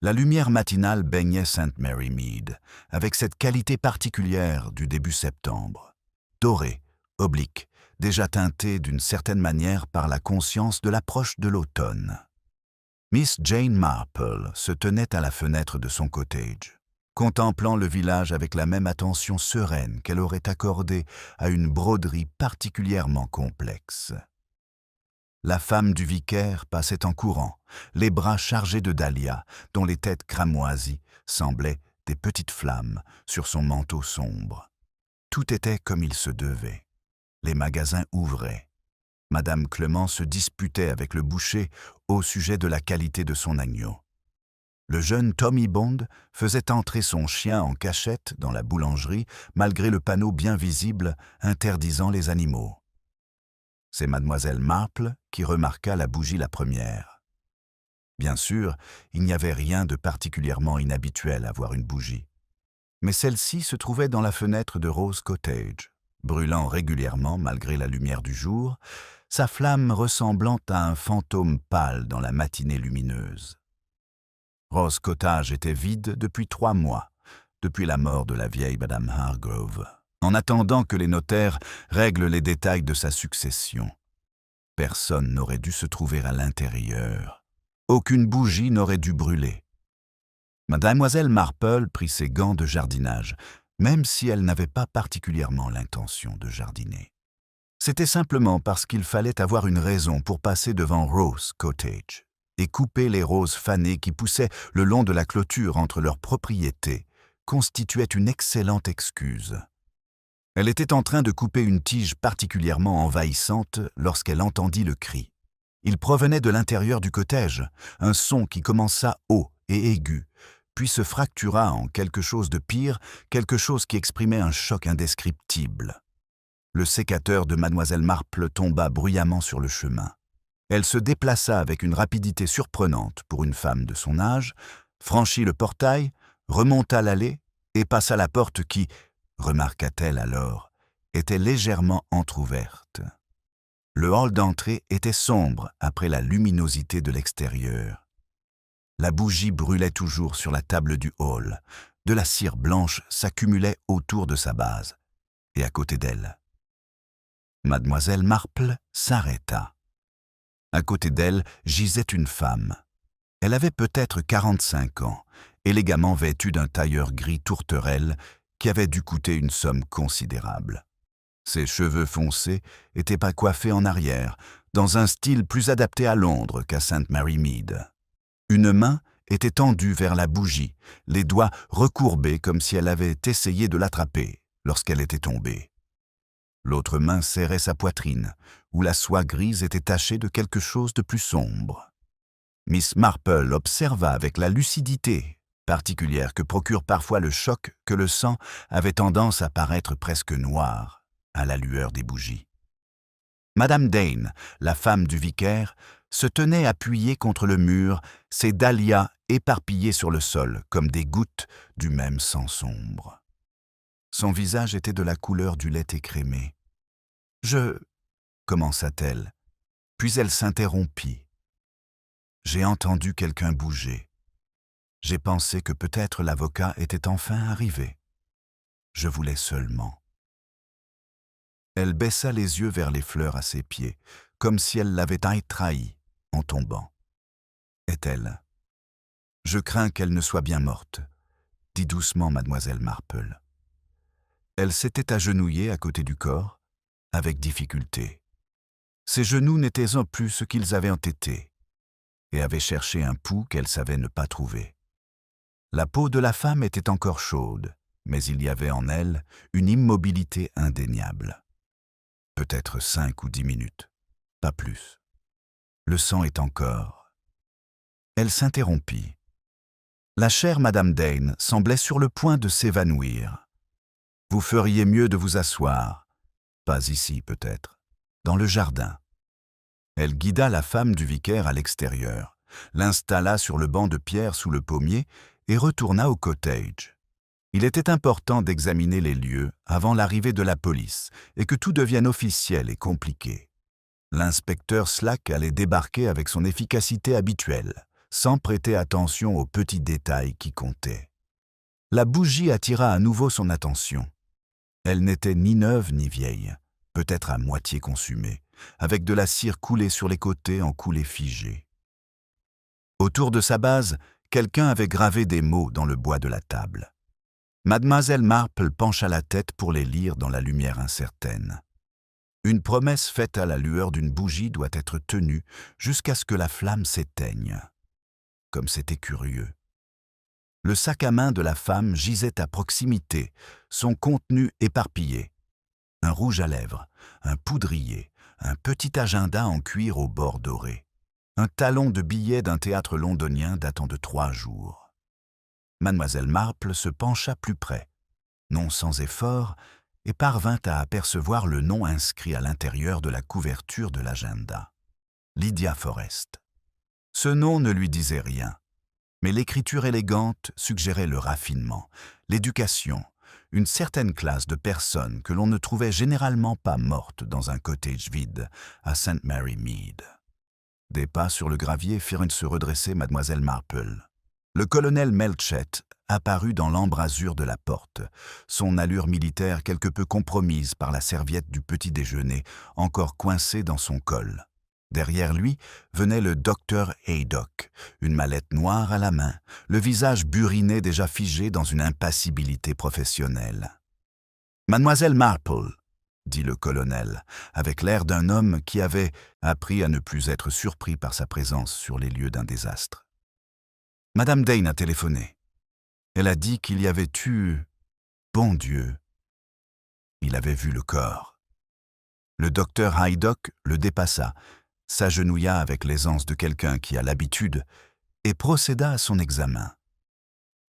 La lumière matinale baignait St. Mary Mead, avec cette qualité particulière du début septembre. Dorée, oblique, déjà teintée d'une certaine manière par la conscience de l'approche de l'automne. Miss Jane Marple se tenait à la fenêtre de son cottage, contemplant le village avec la même attention sereine qu'elle aurait accordée à une broderie particulièrement complexe. La femme du vicaire passait en courant, les bras chargés de dahlias, dont les têtes cramoisies semblaient des petites flammes sur son manteau sombre. Tout était comme il se devait. Les magasins ouvraient. Madame Clement se disputait avec le boucher au sujet de la qualité de son agneau. Le jeune Tommy Bond faisait entrer son chien en cachette dans la boulangerie malgré le panneau bien visible interdisant les animaux. C'est mademoiselle Marple qui remarqua la bougie la première. Bien sûr, il n'y avait rien de particulièrement inhabituel à voir une bougie. Mais celle-ci se trouvait dans la fenêtre de Rose Cottage, brûlant régulièrement malgré la lumière du jour, sa flamme ressemblant à un fantôme pâle dans la matinée lumineuse. Rose Cottage était vide depuis 3 mois, depuis la mort de la vieille Madame Hargrove, en attendant que les notaires règlent les détails de sa succession. Personne n'aurait dû se trouver à l'intérieur. Aucune bougie n'aurait dû brûler. Mademoiselle Marple prit ses gants de jardinage, même si elle n'avait pas particulièrement l'intention de jardiner. C'était simplement parce qu'il fallait avoir une raison pour passer devant Rose Cottage et couper les roses fanées qui poussaient le long de la clôture entre leurs propriétés constituait une excellente excuse. Elle était en train de couper une tige particulièrement envahissante lorsqu'elle entendit le cri. Il provenait de l'intérieur du cottage, un son qui commença haut et aigu, puis se fractura en quelque chose de pire, quelque chose qui exprimait un choc indescriptible. Le sécateur de mademoiselle Marple tomba bruyamment sur le chemin. Elle se déplaça avec une rapidité surprenante pour une femme de son âge, franchit le portail, remonta l'allée et passa la porte qui, remarqua-t-elle alors, était légèrement entr'ouverte. Le hall d'entrée était sombre après la luminosité de l'extérieur. La bougie brûlait toujours sur la table du hall. De la cire blanche s'accumulait autour de sa base, et à côté d'elle. Mademoiselle Marple s'arrêta. À côté d'elle gisait une femme. Elle avait peut-être 45 ans, élégamment vêtue d'un tailleur gris tourterelle qui avait dû coûter une somme considérable. Ses cheveux foncés étaient pas coiffés en arrière, dans un style plus adapté à Londres qu'à St. Mary Mead. Une main était tendue vers la bougie, les doigts recourbés comme si elle avait essayé de l'attraper lorsqu'elle était tombée. L'autre main serrait sa poitrine, où la soie grise était tachée de quelque chose de plus sombre. Miss Marple observa avec la lucidité particulière que procure parfois le choc que le sang avait tendance à paraître presque noir à la lueur des bougies. Madame Dane, la femme du vicaire, se tenait appuyée contre le mur, ses dahlias éparpillés sur le sol comme des gouttes du même sang sombre. Son visage était de la couleur du lait écrémé. « commença-t-elle, puis elle s'interrompit. J'ai entendu quelqu'un bouger. J'ai pensé que peut-être l'avocat était enfin arrivé. Je voulais seulement. » Elle baissa les yeux vers les fleurs à ses pieds, comme si elle l'avait trahi en tombant. Est-elle? Je crains qu'elle ne soit bien morte, dit doucement mademoiselle Marple. Elle s'était agenouillée à côté du corps, avec difficulté. Ses genoux n'étaient plus ce qu'ils avaient été, et avait cherché un pouls qu'elle savait ne pas trouver. La peau de la femme était encore chaude, mais il y avait en elle une immobilité indéniable. Peut-être 5 ou 10 minutes, pas plus. Le sang est encore. Elle s'interrompit. La chère Madame Dane semblait sur le point de s'évanouir. Vous feriez mieux de vous asseoir. Pas ici, peut-être. Dans le jardin. Elle guida la femme du vicaire à l'extérieur, l'installa sur le banc de pierre sous le pommier et retourna au cottage. Il était important d'examiner les lieux avant l'arrivée de la police et que tout devienne officiel et compliqué. L'inspecteur Slack allait débarquer avec son efficacité habituelle, sans prêter attention aux petits détails qui comptaient. La bougie attira à nouveau son attention. Elle n'était ni neuve ni vieille, peut-être à moitié consumée, avec de la cire coulée sur les côtés en coulées figées. Autour de sa base, quelqu'un avait gravé des mots dans le bois de la table. Mademoiselle Marple pencha la tête pour les lire dans la lumière incertaine. Une promesse faite à la lueur d'une bougie doit être tenue jusqu'à ce que la flamme s'éteigne. Comme c'était curieux. Le sac à main de la femme gisait à proximité, son contenu éparpillé. Un rouge à lèvres, un poudrier, un petit agenda en cuir au bord doré. Un talon de billet d'un théâtre londonien datant de 3 jours. Mademoiselle Marple se pencha plus près, non sans effort, et parvint à apercevoir le nom inscrit à l'intérieur de la couverture de l'agenda. Lydia Forrest. Ce nom ne lui disait rien, mais l'écriture élégante suggérait le raffinement, l'éducation, une certaine classe de personnes que l'on ne trouvait généralement pas mortes dans un cottage vide à St. Mary Mead. Des pas sur le gravier firent se redresser Mademoiselle Marple. Le colonel Melchett apparut dans l'embrasure de la porte, son allure militaire quelque peu compromise par la serviette du petit déjeuner, encore coincée dans son col. Derrière lui venait le docteur Haydock, une mallette noire à la main, le visage buriné déjà figé dans une impassibilité professionnelle. « Mademoiselle Marple », dit le colonel, avec l'air d'un homme qui avait appris à ne plus être surpris par sa présence sur les lieux d'un désastre. « Madame Dane a téléphoné. Elle a dit qu'il y avait eu... Bon Dieu !» Il avait vu le corps. Le docteur Haydock le dépassa, s'agenouilla avec l'aisance de quelqu'un qui a l'habitude et procéda à son examen.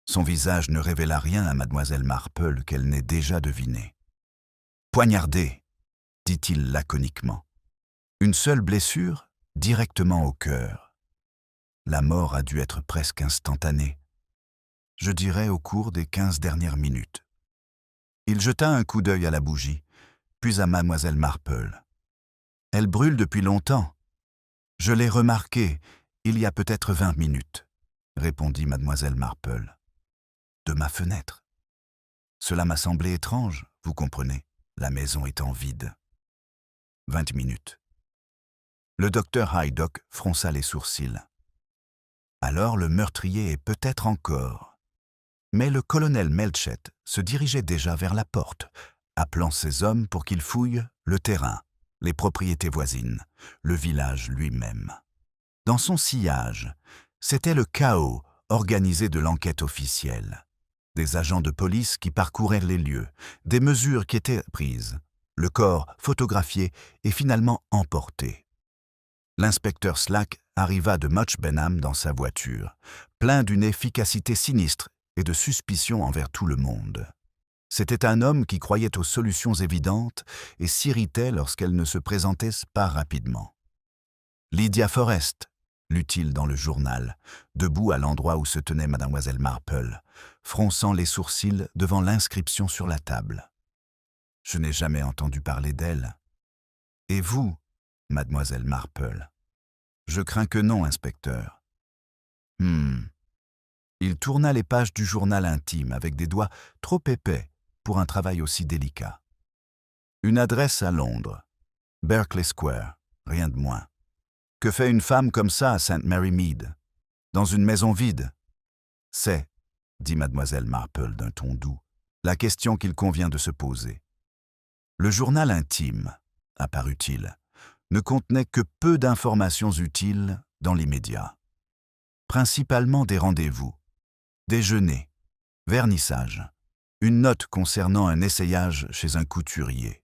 Son visage ne révéla rien à Mademoiselle Marple qu'elle n'ait déjà deviné. « Poignardé », dit-il laconiquement. « Une seule blessure, directement au cœur. La mort a dû être presque instantanée. Je dirais au cours des 15 dernières minutes. » Il jeta un coup d'œil à la bougie, puis à Mademoiselle Marple. « Elle brûle depuis longtemps. Je l'ai remarqué il y a peut-être 20 minutes, » répondit Mademoiselle Marple. « De ma fenêtre. Cela m'a semblé étrange, vous comprenez, la maison étant vide. 20 minutes. » Le docteur Haydock fronça les sourcils. Alors le meurtrier est peut-être encore. Mais le colonel Melchett se dirigeait déjà vers la porte, appelant ses hommes pour qu'ils fouillent le terrain, les propriétés voisines, le village lui-même. Dans son sillage, c'était le chaos organisé de l'enquête officielle. Des agents de police qui parcouraient les lieux, des mesures qui étaient prises, le corps photographié et finalement emporté. L'inspecteur Slack arriva de Much Benham dans sa voiture, plein d'une efficacité sinistre et de suspicion envers tout le monde. C'était un homme qui croyait aux solutions évidentes et s'irritait lorsqu'elles ne se présentaient pas rapidement. « Lydia Forrest », lut-il dans le journal, debout à l'endroit où se tenait Mademoiselle Marple, fronçant les sourcils devant l'inscription sur la table. « Je n'ai jamais entendu parler d'elle. Et vous, Mademoiselle Marple ? » « Je crains que non, inspecteur. » Il tourna les pages du journal intime avec des doigts trop épais pour un travail aussi délicat. Une adresse à Londres. Berkeley Square, rien de moins. Que fait une femme comme ça à St. Mary Mead? Dans une maison vide? C'est, dit Mademoiselle Marple d'un ton doux, la question qu'il convient de se poser. Le journal intime, apparut-il, ne contenait que peu d'informations utiles dans l'immédiat. Principalement des rendez-vous, déjeuner, vernissage, une note concernant un essayage chez un couturier.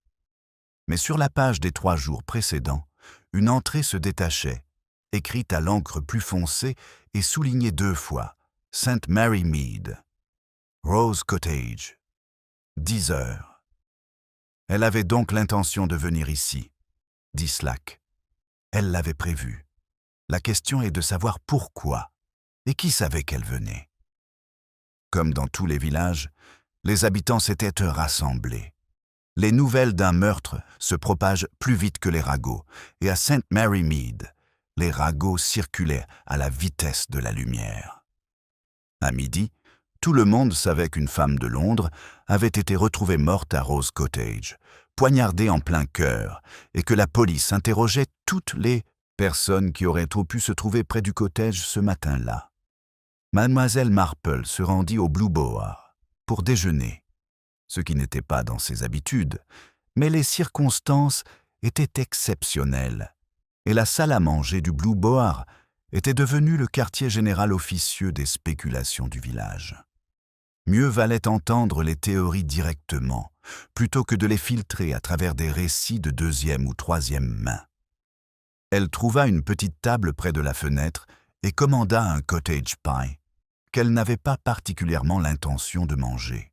Mais sur la page des 3 jours précédents, une entrée se détachait, écrite à l'encre plus foncée et soulignée 2 fois, St. Mary Mead, Rose Cottage, 10 heures. Elle avait donc l'intention de venir ici, dit Slack. Elle l'avait prévu. La question est de savoir pourquoi et qui savait qu'elle venait. Comme dans tous les villages, les habitants s'étaient rassemblés. Les nouvelles d'un meurtre se propagent plus vite que les ragots, et à St. Mary Mead, Les ragots circulaient à la vitesse de la lumière. À midi, tout le monde savait qu'une femme de Londres avait été retrouvée morte à Rose Cottage, poignardée en plein cœur, et que la police interrogeait toutes les personnes qui auraient trop pu se trouver près du cottage ce matin-là. Mademoiselle Marple se rendit au Blue Boar pour déjeuner, ce qui n'était pas dans ses habitudes, mais les circonstances étaient exceptionnelles, et la salle à manger du Blue Boar était devenue le quartier général officieux des spéculations du village. Mieux valait entendre les théories directement, plutôt que de les filtrer à travers des récits de deuxième ou troisième main. Elle trouva une petite table près de la fenêtre et commanda un cottage pie qu'elle n'avait pas particulièrement l'intention de manger.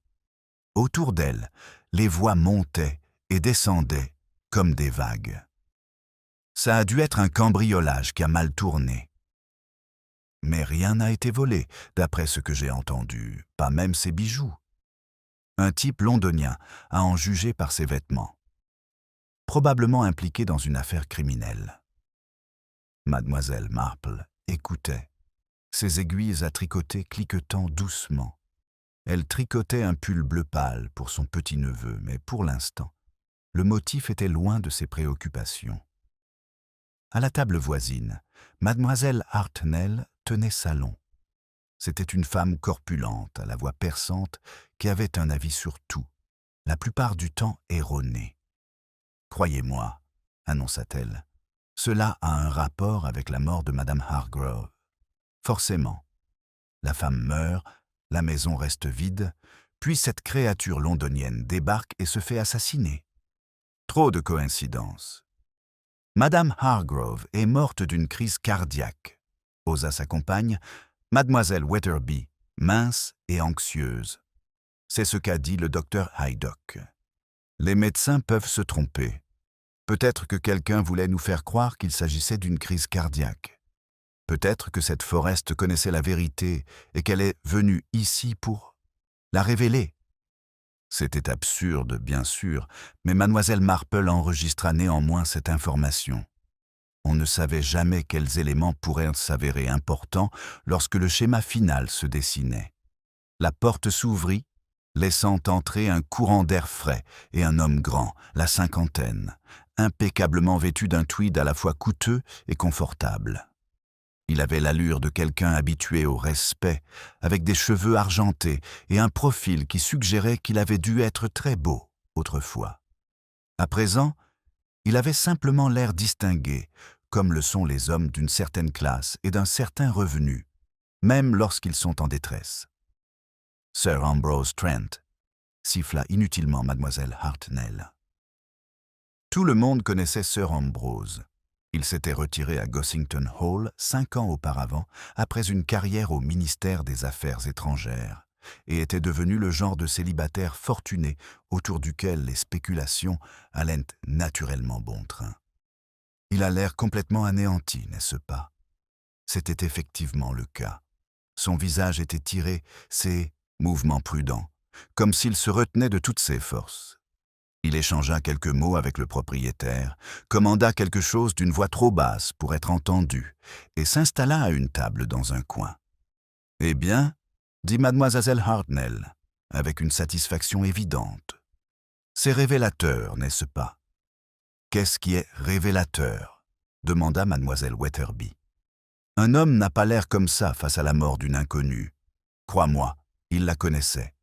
Autour d'elle, les voix montaient et descendaient comme des vagues. Ça a dû être un cambriolage qui a mal tourné. Mais rien n'a été volé, d'après ce que j'ai entendu, pas même ses bijoux. Un type londonien, à en juger par ses vêtements. Probablement impliqué dans une affaire criminelle. Mademoiselle Marple écoutait, ses aiguilles à tricoter cliquetant doucement. Elle tricotait un pull bleu pâle pour son petit-neveu, mais pour l'instant, le motif était loin de ses préoccupations. À la table voisine, Mademoiselle Hartnell tenait salon. C'était une femme corpulente, à la voix perçante, qui avait un avis sur tout, la plupart du temps erroné. « Croyez-moi, annonça-t-elle, cela a un rapport avec la mort de Madame Hargrove. Forcément. La femme meurt, la maison reste vide, puis cette créature londonienne débarque et se fait assassiner. Trop de coïncidences. Madame Hargrove est morte d'une crise cardiaque, osa sa compagne, Mademoiselle Wetherby, mince et anxieuse. C'est ce qu'a dit le docteur Haydock. Les médecins peuvent se tromper. Peut-être que quelqu'un voulait nous faire croire qu'il s'agissait d'une crise cardiaque. Peut-être que cette Forrest connaissait la vérité et qu'elle est venue ici pour la révéler. C'était absurde, bien sûr, mais Mademoiselle Marple enregistra néanmoins cette information. On ne savait jamais quels éléments pourraient s'avérer importants lorsque le schéma final se dessinait. La porte s'ouvrit, laissant entrer un courant d'air frais et un homme grand, la cinquantaine, impeccablement vêtu d'un tweed à la fois coûteux et confortable. Il avait l'allure de quelqu'un habitué au respect, avec des cheveux argentés et un profil qui suggérait qu'il avait dû être très beau autrefois. À présent, il avait simplement l'air distingué, comme le sont les hommes d'une certaine classe et d'un certain revenu, même lorsqu'ils sont en détresse. « Sir Ambrose Trent », siffla inutilement Mademoiselle Hartnell. Tout le monde connaissait Sir Ambrose. Il s'était retiré à Gossington Hall 5 ans auparavant, après une carrière au ministère des Affaires étrangères, et était devenu le genre de célibataire fortuné autour duquel les spéculations allaient naturellement bon train. Il a l'air complètement anéanti, n'est-ce pas? C'était effectivement le cas. Son visage était tiré, ses mouvements prudents, comme s'il se retenait de toutes ses forces. Il échangea quelques mots avec le propriétaire, commanda quelque chose d'une voix trop basse pour être entendu, et s'installa à une table dans un coin. « Eh bien, dit Mademoiselle Hartnell, avec une satisfaction évidente. C'est révélateur, n'est-ce pas? Qu'est-ce qui est révélateur? Demanda Mademoiselle Wetherby. Un homme n'a pas l'air comme ça face à la mort d'une inconnue. Crois-moi, il la connaissait.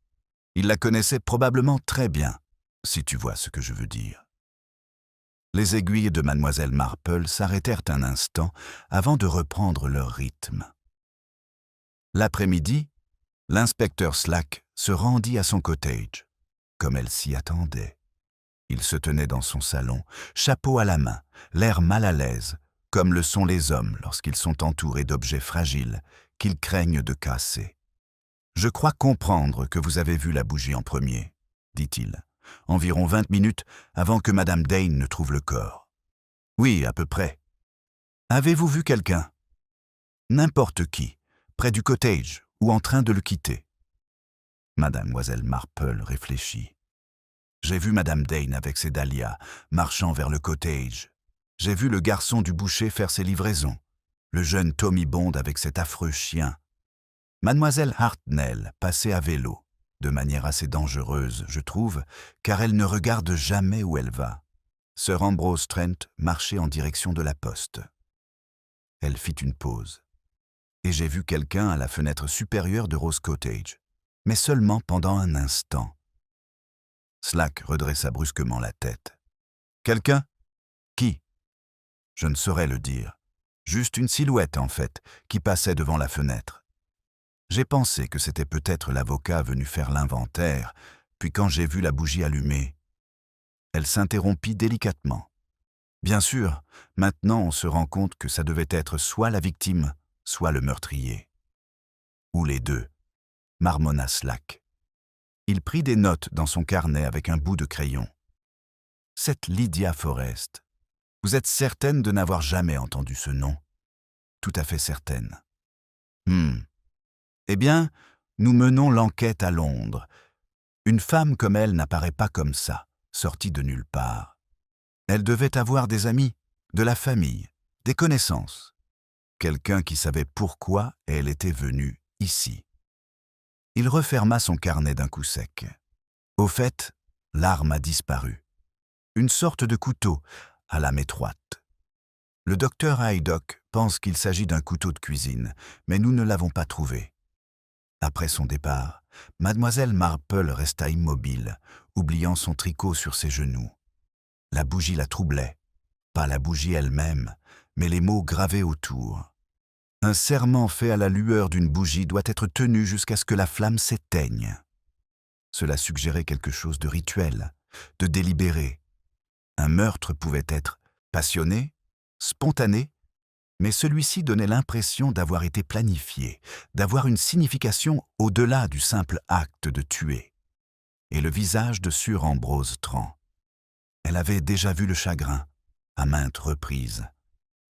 Il la connaissait probablement très bien, si tu vois ce que je veux dire. Les aiguilles de Mademoiselle Marple s'arrêtèrent un instant avant de reprendre leur rythme. L'après-midi, l'inspecteur Slack se rendit à son cottage, comme elle s'y attendait. Il se tenait dans son salon, chapeau à la main, l'air mal à l'aise, comme le sont les hommes lorsqu'ils sont entourés d'objets fragiles qu'ils craignent de casser. « Je crois comprendre que vous avez vu la bougie en premier, » dit-il. Environ 20 minutes avant que Madame Dane ne trouve le corps. « Oui, à peu près. »« Avez-vous vu quelqu'un ?»« N'importe qui, près du cottage ou en train de le quitter. » Mademoiselle Marple réfléchit. « J'ai vu Madame Dane avec ses dahlias, marchant vers le cottage. J'ai vu le garçon du boucher faire ses livraisons. Le jeune Tommy Bond avec cet affreux chien. Mademoiselle Hartnell passait à vélo, de manière assez dangereuse, je trouve, car elle ne regarde jamais où elle va. Sir Ambrose Trent marchait en direction de la poste. Elle fit une pause. Et j'ai vu quelqu'un à la fenêtre supérieure de Rose Cottage, mais seulement pendant un instant. Slack redressa brusquement la tête. Quelqu'un? Qui? Je ne saurais le dire. Juste une silhouette, en fait, qui passait devant la fenêtre. J'ai pensé que c'était peut-être l'avocat venu faire l'inventaire, puis quand j'ai vu la bougie allumée, elle s'interrompit délicatement. Bien sûr, maintenant on se rend compte que ça devait être soit la victime, soit le meurtrier. Ou les deux, marmonna Slack. Il prit des notes dans son carnet avec un bout de crayon. Cette Lydia Forrest. Vous êtes certaine de n'avoir jamais entendu ce nom? Tout à fait certaine. Eh bien, nous menons l'enquête à Londres. Une femme comme elle n'apparaît pas comme ça, sortie de nulle part. Elle devait avoir des amis, de la famille, des connaissances. Quelqu'un qui savait pourquoi elle était venue ici. Il referma son carnet d'un coup sec. Au fait, l'arme a disparu. Une sorte de couteau, à lame étroite. Le docteur Haydock pense qu'il s'agit d'un couteau de cuisine, mais nous ne l'avons pas trouvé. Après son départ, mademoiselle Marple resta immobile, oubliant son tricot sur ses genoux. La bougie la troublait, pas la bougie elle-même, mais les mots gravés autour. Un serment fait à la lueur d'une bougie doit être tenu jusqu'à ce que la flamme s'éteigne. Cela suggérait quelque chose de rituel, de délibéré. Un meurtre pouvait être passionné, spontané, mais celui-ci donnait l'impression d'avoir été planifié, d'avoir une signification au-delà du simple acte de tuer. Et le visage de Sir Ambrose Trent. Elle avait déjà vu le chagrin, à maintes reprises.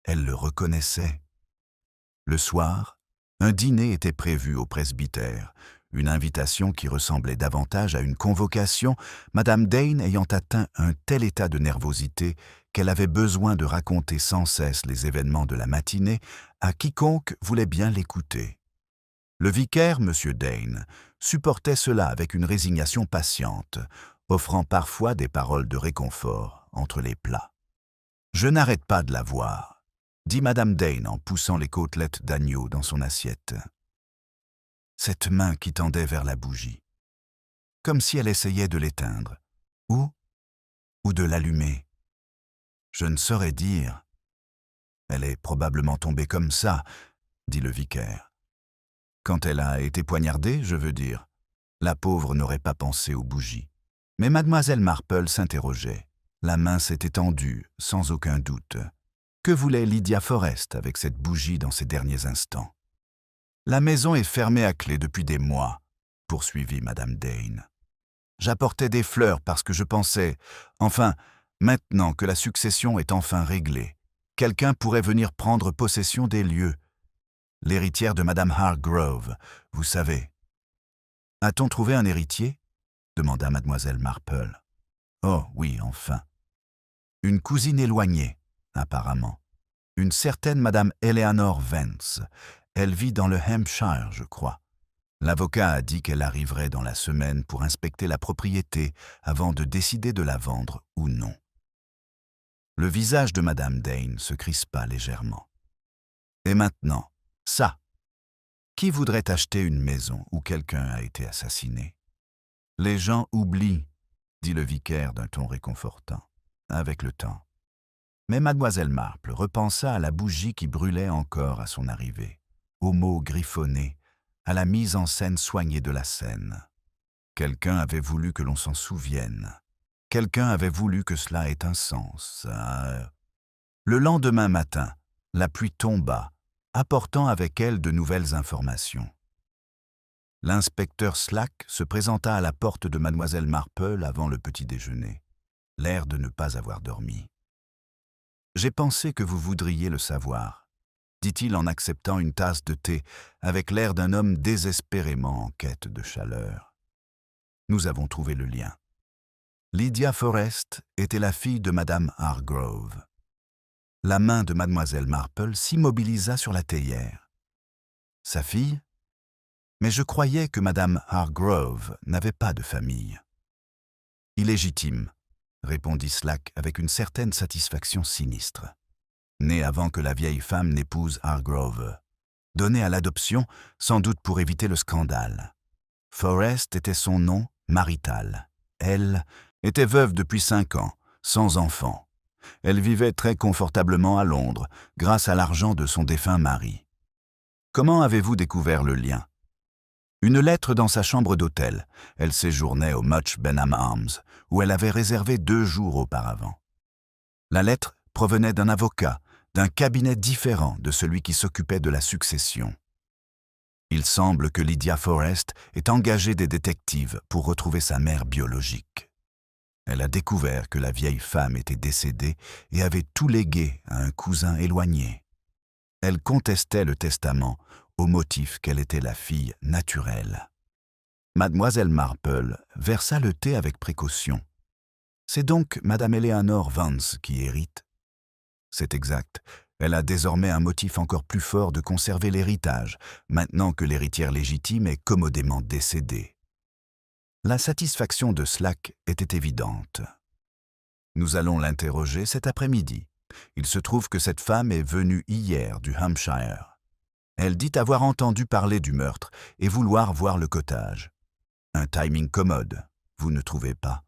Elle le reconnaissait. Le soir, un dîner était prévu au presbytère, une invitation qui ressemblait davantage à une convocation, Madame Dane ayant atteint un tel état de nervosité qu'elle avait besoin de raconter sans cesse les événements de la matinée à quiconque voulait bien l'écouter. Le vicaire, M. Dane, supportait cela avec une résignation patiente, offrant parfois des paroles de réconfort entre les plats. « Je n'arrête pas de la voir », dit Madame Dane en poussant les côtelettes d'agneau dans son assiette. Cette main qui tendait vers la bougie, comme si elle essayait de l'éteindre, ou de l'allumer. Je ne saurais dire. Elle est probablement tombée comme ça, dit le vicaire. Quand elle a été poignardée, je veux dire, la pauvre n'aurait pas pensé aux bougies. Mais mademoiselle Marple s'interrogeait. La main s'était tendue, sans aucun doute. Que voulait Lydia Forrest avec cette bougie dans ces derniers instants? La maison est fermée à clé depuis des mois, poursuivit Madame Dane. J'apportais des fleurs parce que je pensais, enfin, maintenant que la succession est enfin réglée, quelqu'un pourrait venir prendre possession des lieux. L'héritière de Madame Hargrove, vous savez. A-t-on trouvé un héritier? Demanda Mademoiselle Marple. Oh oui, enfin. Une cousine éloignée, apparemment. Une certaine Madame Eleanor Vance. Elle vit dans le Hampshire, je crois. L'avocat a dit qu'elle arriverait dans la semaine pour inspecter la propriété avant de décider de la vendre ou non. Le visage de Madame Dane se crispa légèrement. Et maintenant, ça. Qui voudrait acheter une maison où quelqu'un a été assassiné? Les gens oublient, dit le vicaire d'un ton réconfortant, avec le temps. Mais mademoiselle Marple repensa à la bougie qui brûlait encore à son arrivée, aux mots griffonnés, à la mise en scène soignée de la scène. Quelqu'un avait voulu que l'on s'en souvienne. Quelqu'un avait voulu que cela ait un sens. Le lendemain matin, la pluie tomba, apportant avec elle de nouvelles informations. L'inspecteur Slack se présenta à la porte de mademoiselle Marple avant le petit déjeuner, l'air de ne pas avoir dormi. « J'ai pensé que vous voudriez le savoir », dit-il en acceptant une tasse de thé avec l'air d'un homme désespérément en quête de chaleur. Nous avons trouvé le lien. Lydia Forrest était la fille de Madame Hargrove. La main de mademoiselle Marple s'immobilisa sur la théière. Sa fille? Mais je croyais que madame Hargrove n'avait pas de famille. Illégitime, répondit Slack avec une certaine satisfaction sinistre. Née avant que la vieille femme n'épouse Hargrove. Donnée à l'adoption, sans doute pour éviter le scandale. Forrest était son nom marital. Elle était veuve depuis 5 ans, sans enfant. Elle vivait très confortablement à Londres, grâce à l'argent de son défunt mari. Comment avez-vous découvert le lien? Une lettre dans sa chambre d'hôtel. Elle séjournait au Much Benham Arms, où elle avait réservé 2 jours auparavant. La lettre provenait d'un avocat, d'un cabinet différent de celui qui s'occupait de la succession. Il semble que Lydia Forrest ait engagé des détectives pour retrouver sa mère biologique. Elle a découvert que la vieille femme était décédée et avait tout légué à un cousin éloigné. Elle contestait le testament au motif qu'elle était la fille naturelle. Mademoiselle Marple versa le thé avec précaution. C'est donc Madame Eleanor Vance qui hérite? C'est exact. Elle a désormais un motif encore plus fort de conserver l'héritage, maintenant que l'héritière légitime est commodément décédée. La satisfaction de Slack était évidente. Nous allons l'interroger cet après-midi. Il se trouve que cette femme est venue hier du Hampshire. Elle dit avoir entendu parler du meurtre et vouloir voir le cottage. Un timing commode, vous ne trouvez pas?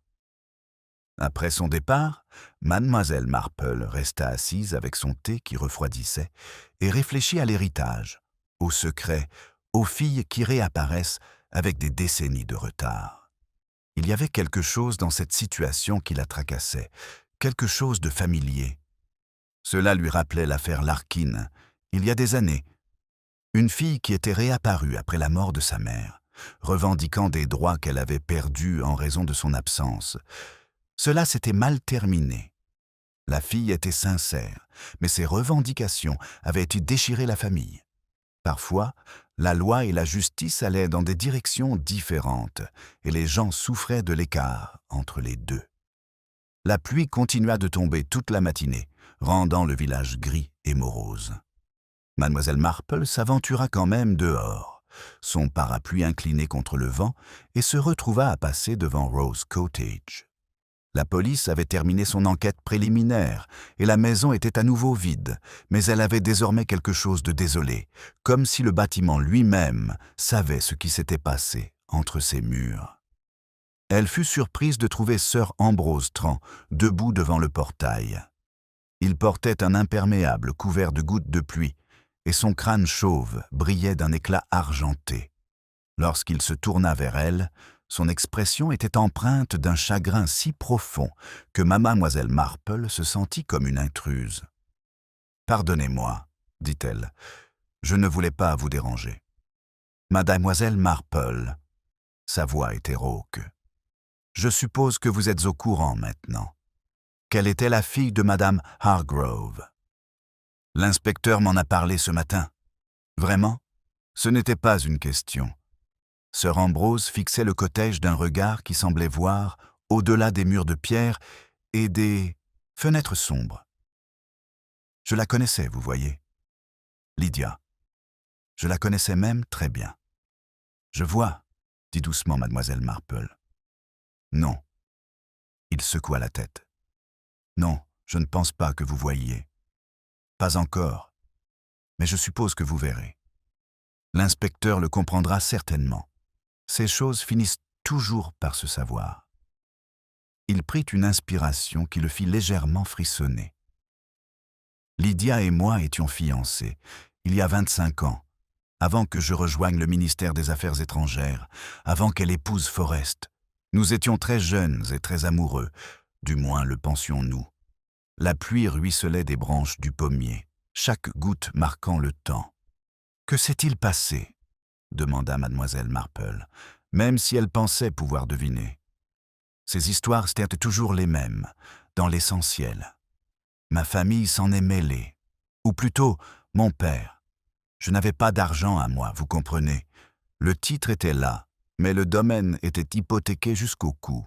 Après son départ, mademoiselle Marple resta assise avec son thé qui refroidissait et réfléchit à l'héritage, au secret, aux filles qui réapparaissent avec des décennies de retard. Il y avait quelque chose dans cette situation qui la tracassait, quelque chose de familier. Cela lui rappelait l'affaire Larkin, il y a des années. Une fille qui était réapparue après la mort de sa mère, revendiquant des droits qu'elle avait perdus en raison de son absence. Cela s'était mal terminé. La fille était sincère, mais ses revendications avaient déchiré la famille. Parfois, la loi et la justice allaient dans des directions différentes, et les gens souffraient de l'écart entre les deux. La pluie continua de tomber toute la matinée, rendant le village gris et morose. Mademoiselle Marple s'aventura quand même dehors, son parapluie incliné contre le vent, et se retrouva à passer devant Rose Cottage. La police avait terminé son enquête préliminaire et la maison était à nouveau vide, mais elle avait désormais quelque chose de désolé, comme si le bâtiment lui-même savait ce qui s'était passé entre ses murs. Elle fut surprise de trouver Sir Ambrose Trent debout devant le portail. Il portait un imperméable couvert de gouttes de pluie et son crâne chauve brillait d'un éclat argenté. Lorsqu'il se tourna vers elle, son expression était empreinte d'un chagrin si profond que mademoiselle Marple se sentit comme une intruse. « Pardonnez-moi, dit-elle, je ne voulais pas vous déranger. »« Mademoiselle Marple, » sa voix était rauque. « Je suppose que vous êtes au courant maintenant. Qu'elle était la fille de madame Hargrove. L'inspecteur m'en a parlé ce matin. Vraiment, ce n'était pas une question. » Sir Ambrose fixait le cottage d'un regard qui semblait voir, au-delà des murs de pierre et des fenêtres sombres. Je la connaissais, vous voyez. Lydia. Je la connaissais même très bien. Je vois, dit doucement mademoiselle Marple. Non. Il secoua la tête. Non, je ne pense pas que vous voyiez. Pas encore. Mais je suppose que vous verrez. L'inspecteur le comprendra certainement. Ces choses finissent toujours par se savoir. Il prit une inspiration qui le fit légèrement frissonner. Lydia et moi étions fiancés, il y a 25 ans, avant que je rejoigne le ministère des Affaires étrangères, avant qu'elle épouse Forrest. Nous étions très jeunes et très amoureux, du moins le pensions-nous. La pluie ruisselait des branches du pommier, chaque goutte marquant le temps. « Que s'est-il passé ?» demanda mademoiselle Marple, même si elle pensait pouvoir deviner. Ces histoires étaient toujours les mêmes, dans l'essentiel. Ma famille s'en est mêlée, ou plutôt mon père. Je n'avais pas d'argent à moi, vous comprenez. Le titre était là, mais le domaine était hypothéqué jusqu'au cou.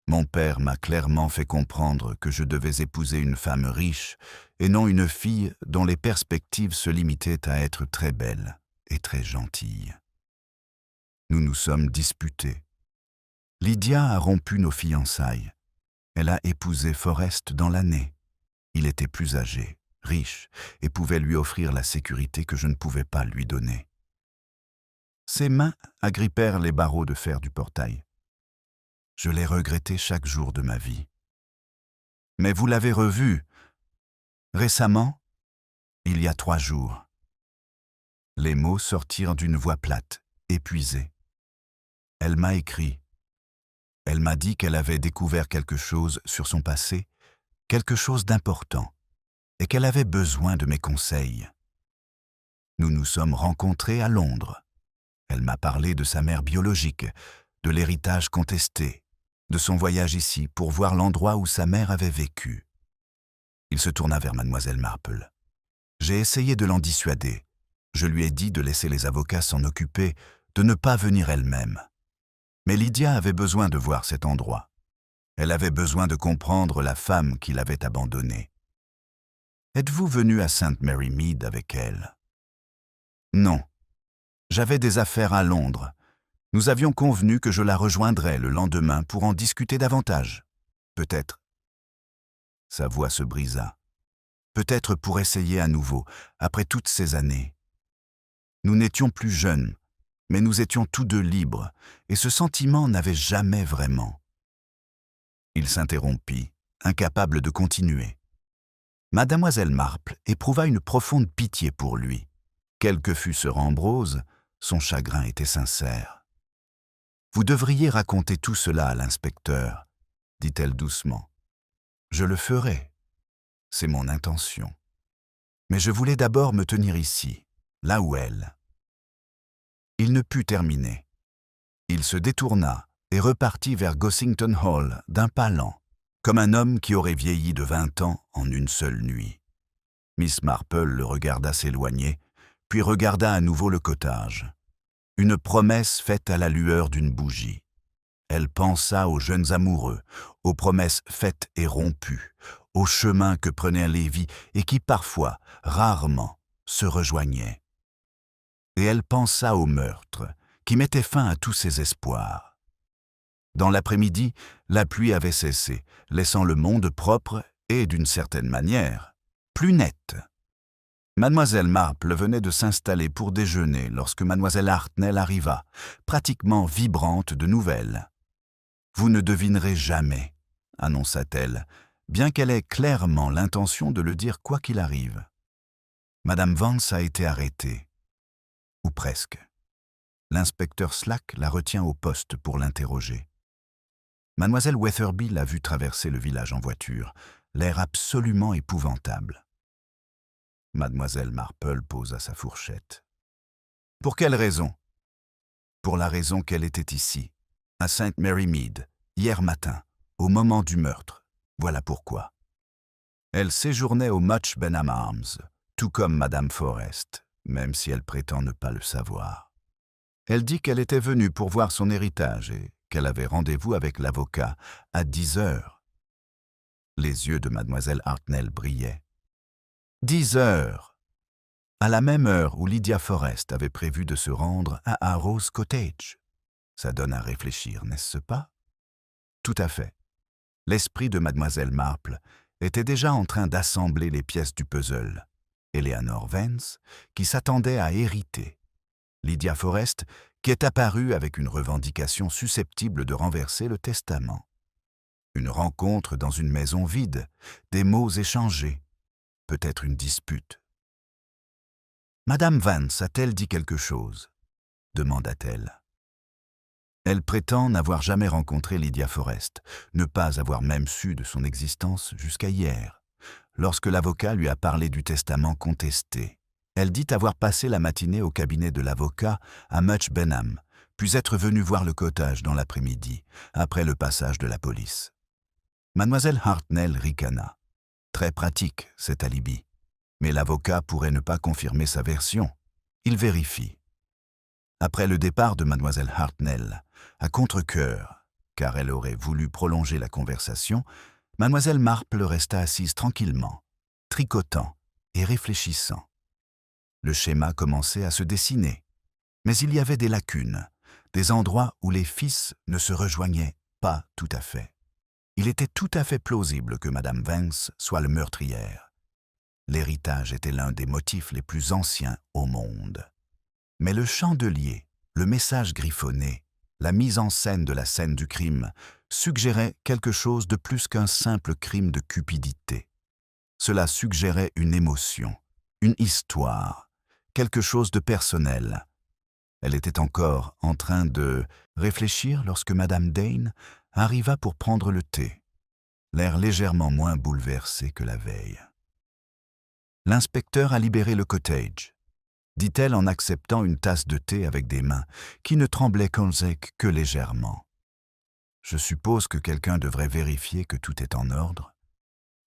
Mon père m'a clairement fait comprendre que je devais épouser une femme riche et non une fille dont les perspectives se limitaient à être très belle et très gentille. Nous nous sommes disputés. Lydia a rompu nos fiançailles. Elle a épousé Forrest dans l'année. Il était plus âgé, riche, et pouvait lui offrir la sécurité que je ne pouvais pas lui donner. Ses mains agrippèrent les barreaux de fer du portail. Je l'ai regretté chaque jour de ma vie. Mais vous l'avez revu récemment, il y a 3 jours. Les mots sortirent d'une voix plate, épuisée. Elle m'a écrit. Elle m'a dit qu'elle avait découvert quelque chose sur son passé, quelque chose d'important, et qu'elle avait besoin de mes conseils. Nous nous sommes rencontrés à Londres. Elle m'a parlé de sa mère biologique, de l'héritage contesté, de son voyage ici pour voir l'endroit où sa mère avait vécu. Il se tourna vers mademoiselle Marple. J'ai essayé de l'en dissuader. Je lui ai dit de laisser les avocats s'en occuper, de ne pas venir elle-même. Mais Lydia avait besoin de voir cet endroit. Elle avait besoin de comprendre la femme qui l'avait abandonnée. Êtes-vous venu à St. Mary Mead avec elle? Non. J'avais des affaires à Londres. Nous avions convenu que je la rejoindrais le lendemain pour en discuter davantage. Peut-être. Sa voix se brisa. Peut-être pour essayer à nouveau, après toutes ces années. Nous n'étions plus jeunes, mais nous étions tous deux libres, et ce sentiment n'avait jamais vraiment. Il s'interrompit, incapable de continuer. Mademoiselle Marple éprouva une profonde pitié pour lui. Quel que fût ce Rambrose, son chagrin était sincère. « Vous devriez raconter tout cela à l'inspecteur, » dit-elle doucement. « Je le ferai. C'est mon intention. Mais je voulais d'abord me tenir ici, là où elle. » Il ne put terminer. Il se détourna et repartit vers Gossington Hall d'un pas lent, comme un homme qui aurait vieilli de 20 ans en une seule nuit. Miss Marple le regarda s'éloigner, puis regarda à nouveau le cottage. Une promesse faite à la lueur d'une bougie. Elle pensa aux jeunes amoureux, aux promesses faites et rompues, aux chemins que prenait Lévi et qui parfois, rarement, se rejoignaient. Et elle pensa au meurtre, qui mettait fin à tous ses espoirs. Dans l'après-midi, la pluie avait cessé, laissant le monde propre et, d'une certaine manière, plus net. Mademoiselle Marple venait de s'installer pour déjeuner lorsque mademoiselle Hartnell arriva, pratiquement vibrante de nouvelles. « Vous ne devinerez jamais, » annonça-t-elle, bien qu'elle ait clairement l'intention de le dire quoi qu'il arrive. Madame Vance a été arrêtée. Ou presque. L'inspecteur Slack la retient au poste pour l'interroger. Mademoiselle Weatherby l'a vue traverser le village en voiture, l'air absolument épouvantable. Mademoiselle Marple posa sa fourchette. « Pour quelle raison ?»« Pour la raison qu'elle était ici, à St. Mary Mead, hier matin, au moment du meurtre. Voilà pourquoi. Elle séjournait au Much Benham Arms, tout comme Madame Forrest, même si elle prétend ne pas le savoir. Elle dit qu'elle était venue pour voir son héritage et qu'elle avait rendez-vous avec l'avocat à 10 heures. » Les yeux de mademoiselle Hartnell brillaient. 10 heures! À la même heure où Lydia Forrest avait prévu de se rendre à Arrows Cottage. Ça donne à réfléchir, n'est-ce pas? Tout à fait. L'esprit de mademoiselle Marple était déjà en train d'assembler les pièces du puzzle. Eleanor Vance, qui s'attendait à hériter. Lydia Forrest, qui est apparue avec une revendication susceptible de renverser le testament. Une rencontre dans une maison vide, des mots échangés, peut-être une dispute. « Madame Vance a-t-elle dit quelque chose ?» demanda-t-elle. Elle prétend n'avoir jamais rencontré Lydia Forrest, ne pas avoir même su de son existence jusqu'à hier, lorsque l'avocat lui a parlé du testament contesté. Elle dit avoir passé la matinée au cabinet de l'avocat à Much Benham, puis être venue voir le cottage dans l'après-midi, après le passage de la police. Mademoiselle Hartnell ricana. Très pratique, cet alibi. Mais l'avocat pourrait ne pas confirmer sa version. Il vérifie. Après le départ de mademoiselle Hartnell, à contre-cœur, car elle aurait voulu prolonger la conversation, mademoiselle Marple resta assise tranquillement, tricotant et réfléchissant. Le schéma commençait à se dessiner, mais il y avait des lacunes, des endroits où les fils ne se rejoignaient pas tout à fait. Il était tout à fait plausible que madame Vance soit le meurtrière. L'héritage était l'un des motifs les plus anciens au monde. Mais le chandelier, le message griffonné, la mise en scène de la scène du crime suggéraient quelque chose de plus qu'un simple crime de cupidité. Cela suggérait une émotion, une histoire, quelque chose de personnel. Elle était encore en train de réfléchir lorsque madame Dane arriva pour prendre le thé, l'air légèrement moins bouleversé que la veille. « L'inspecteur a libéré le cottage », dit-elle en acceptant une tasse de thé avec des mains qui ne tremblaient que légèrement. « Je suppose que quelqu'un devrait vérifier que tout est en ordre.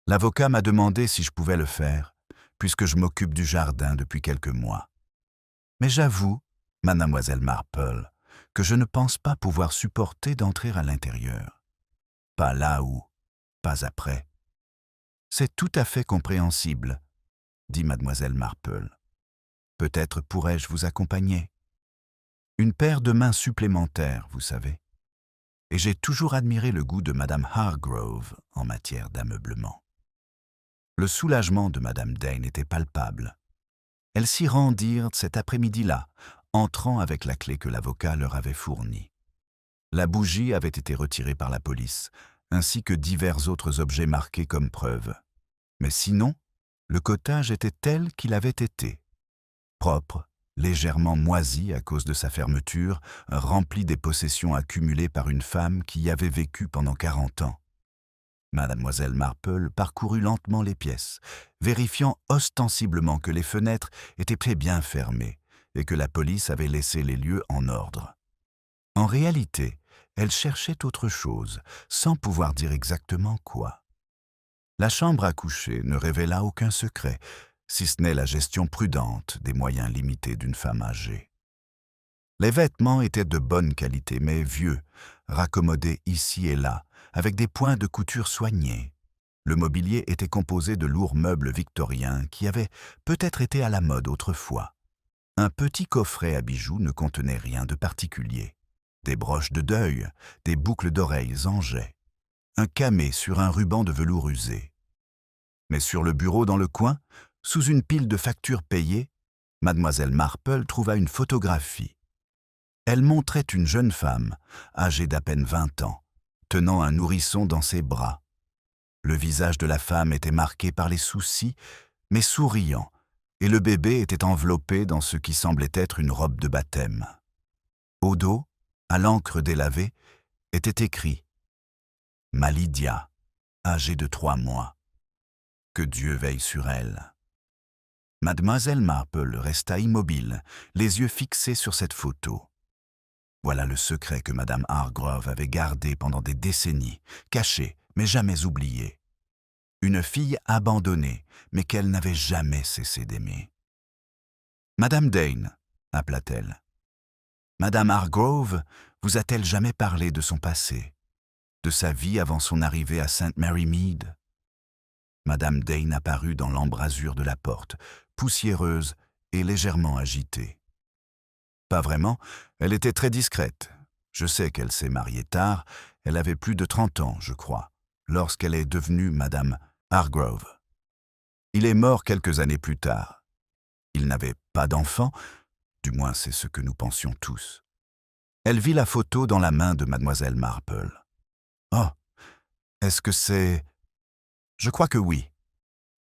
L'avocat m'a demandé si je pouvais le faire, puisque je m'occupe du jardin depuis quelques mois. Mais j'avoue, mademoiselle Marple, que je ne pense pas pouvoir supporter d'entrer à l'intérieur. Pas là où, pas après. »« C'est tout à fait compréhensible, » dit mademoiselle Marple. « Peut-être pourrais-je vous accompagner. Une paire de mains supplémentaires, vous savez. Et j'ai toujours admiré le goût de madame Hargrove en matière d'ameublement. » Le soulagement de madame Dane était palpable. Elles s'y rendirent cet après-midi-là, entrant avec la clé que l'avocat leur avait fournie. La bougie avait été retirée par la police, ainsi que divers autres objets marqués comme preuve. Mais sinon, le cottage était tel qu'il avait été. Propre, légèrement moisi à cause de sa fermeture, rempli des possessions accumulées par une femme qui y avait vécu pendant 40 ans. Mademoiselle Marple parcourut lentement les pièces, vérifiant ostensiblement que les fenêtres étaient très bien fermées et que la police avait laissé les lieux en ordre. En réalité, elle cherchait autre chose, sans pouvoir dire exactement quoi. La chambre à coucher ne révéla aucun secret, si ce n'est la gestion prudente des moyens limités d'une femme âgée. Les vêtements étaient de bonne qualité, mais vieux, raccommodés ici et là, avec des points de couture soignés. Le mobilier était composé de lourds meubles victoriens qui avaient peut-être été à la mode autrefois. Un petit coffret à bijoux ne contenait rien de particulier. Des broches de deuil, des boucles d'oreilles en jet, un camée sur un ruban de velours usé. Mais sur le bureau dans le coin, sous une pile de factures payées, mademoiselle Marple trouva une photographie. Elle montrait une jeune femme, âgée d'à peine 20 ans, tenant un nourrisson dans ses bras. Le visage de la femme était marqué par les soucis, mais souriant, et le bébé était enveloppé dans ce qui semblait être une robe de baptême. Au dos, à l'encre délavée, était écrit « Ma Lydia, âgée de 3 mois. Que Dieu veille sur elle. » Mademoiselle Marple resta immobile, les yeux fixés sur cette photo. Voilà le secret que madame Hargrove avait gardé pendant des décennies, caché, mais jamais oublié. Une fille abandonnée, mais qu'elle n'avait jamais cessé d'aimer. « Madame Dane, » appela-t-elle. « Madame Hargrove vous a-t-elle jamais parlé de son passé, de sa vie avant son arrivée à St. Mary Mead ?» Madame Dane apparut dans l'embrasure de la porte, poussiéreuse et légèrement agitée. Pas vraiment, elle était très discrète. Je sais qu'elle s'est mariée tard, elle avait plus de 30 ans, je crois, lorsqu'elle est devenue madame Hargrove. Il est mort quelques années plus tard. Il n'avait pas d'enfant, du moins c'est ce que nous pensions tous. Elle vit la photo dans la main de mademoiselle Marple. « Oh, est-ce que c'est... » Je crois que oui.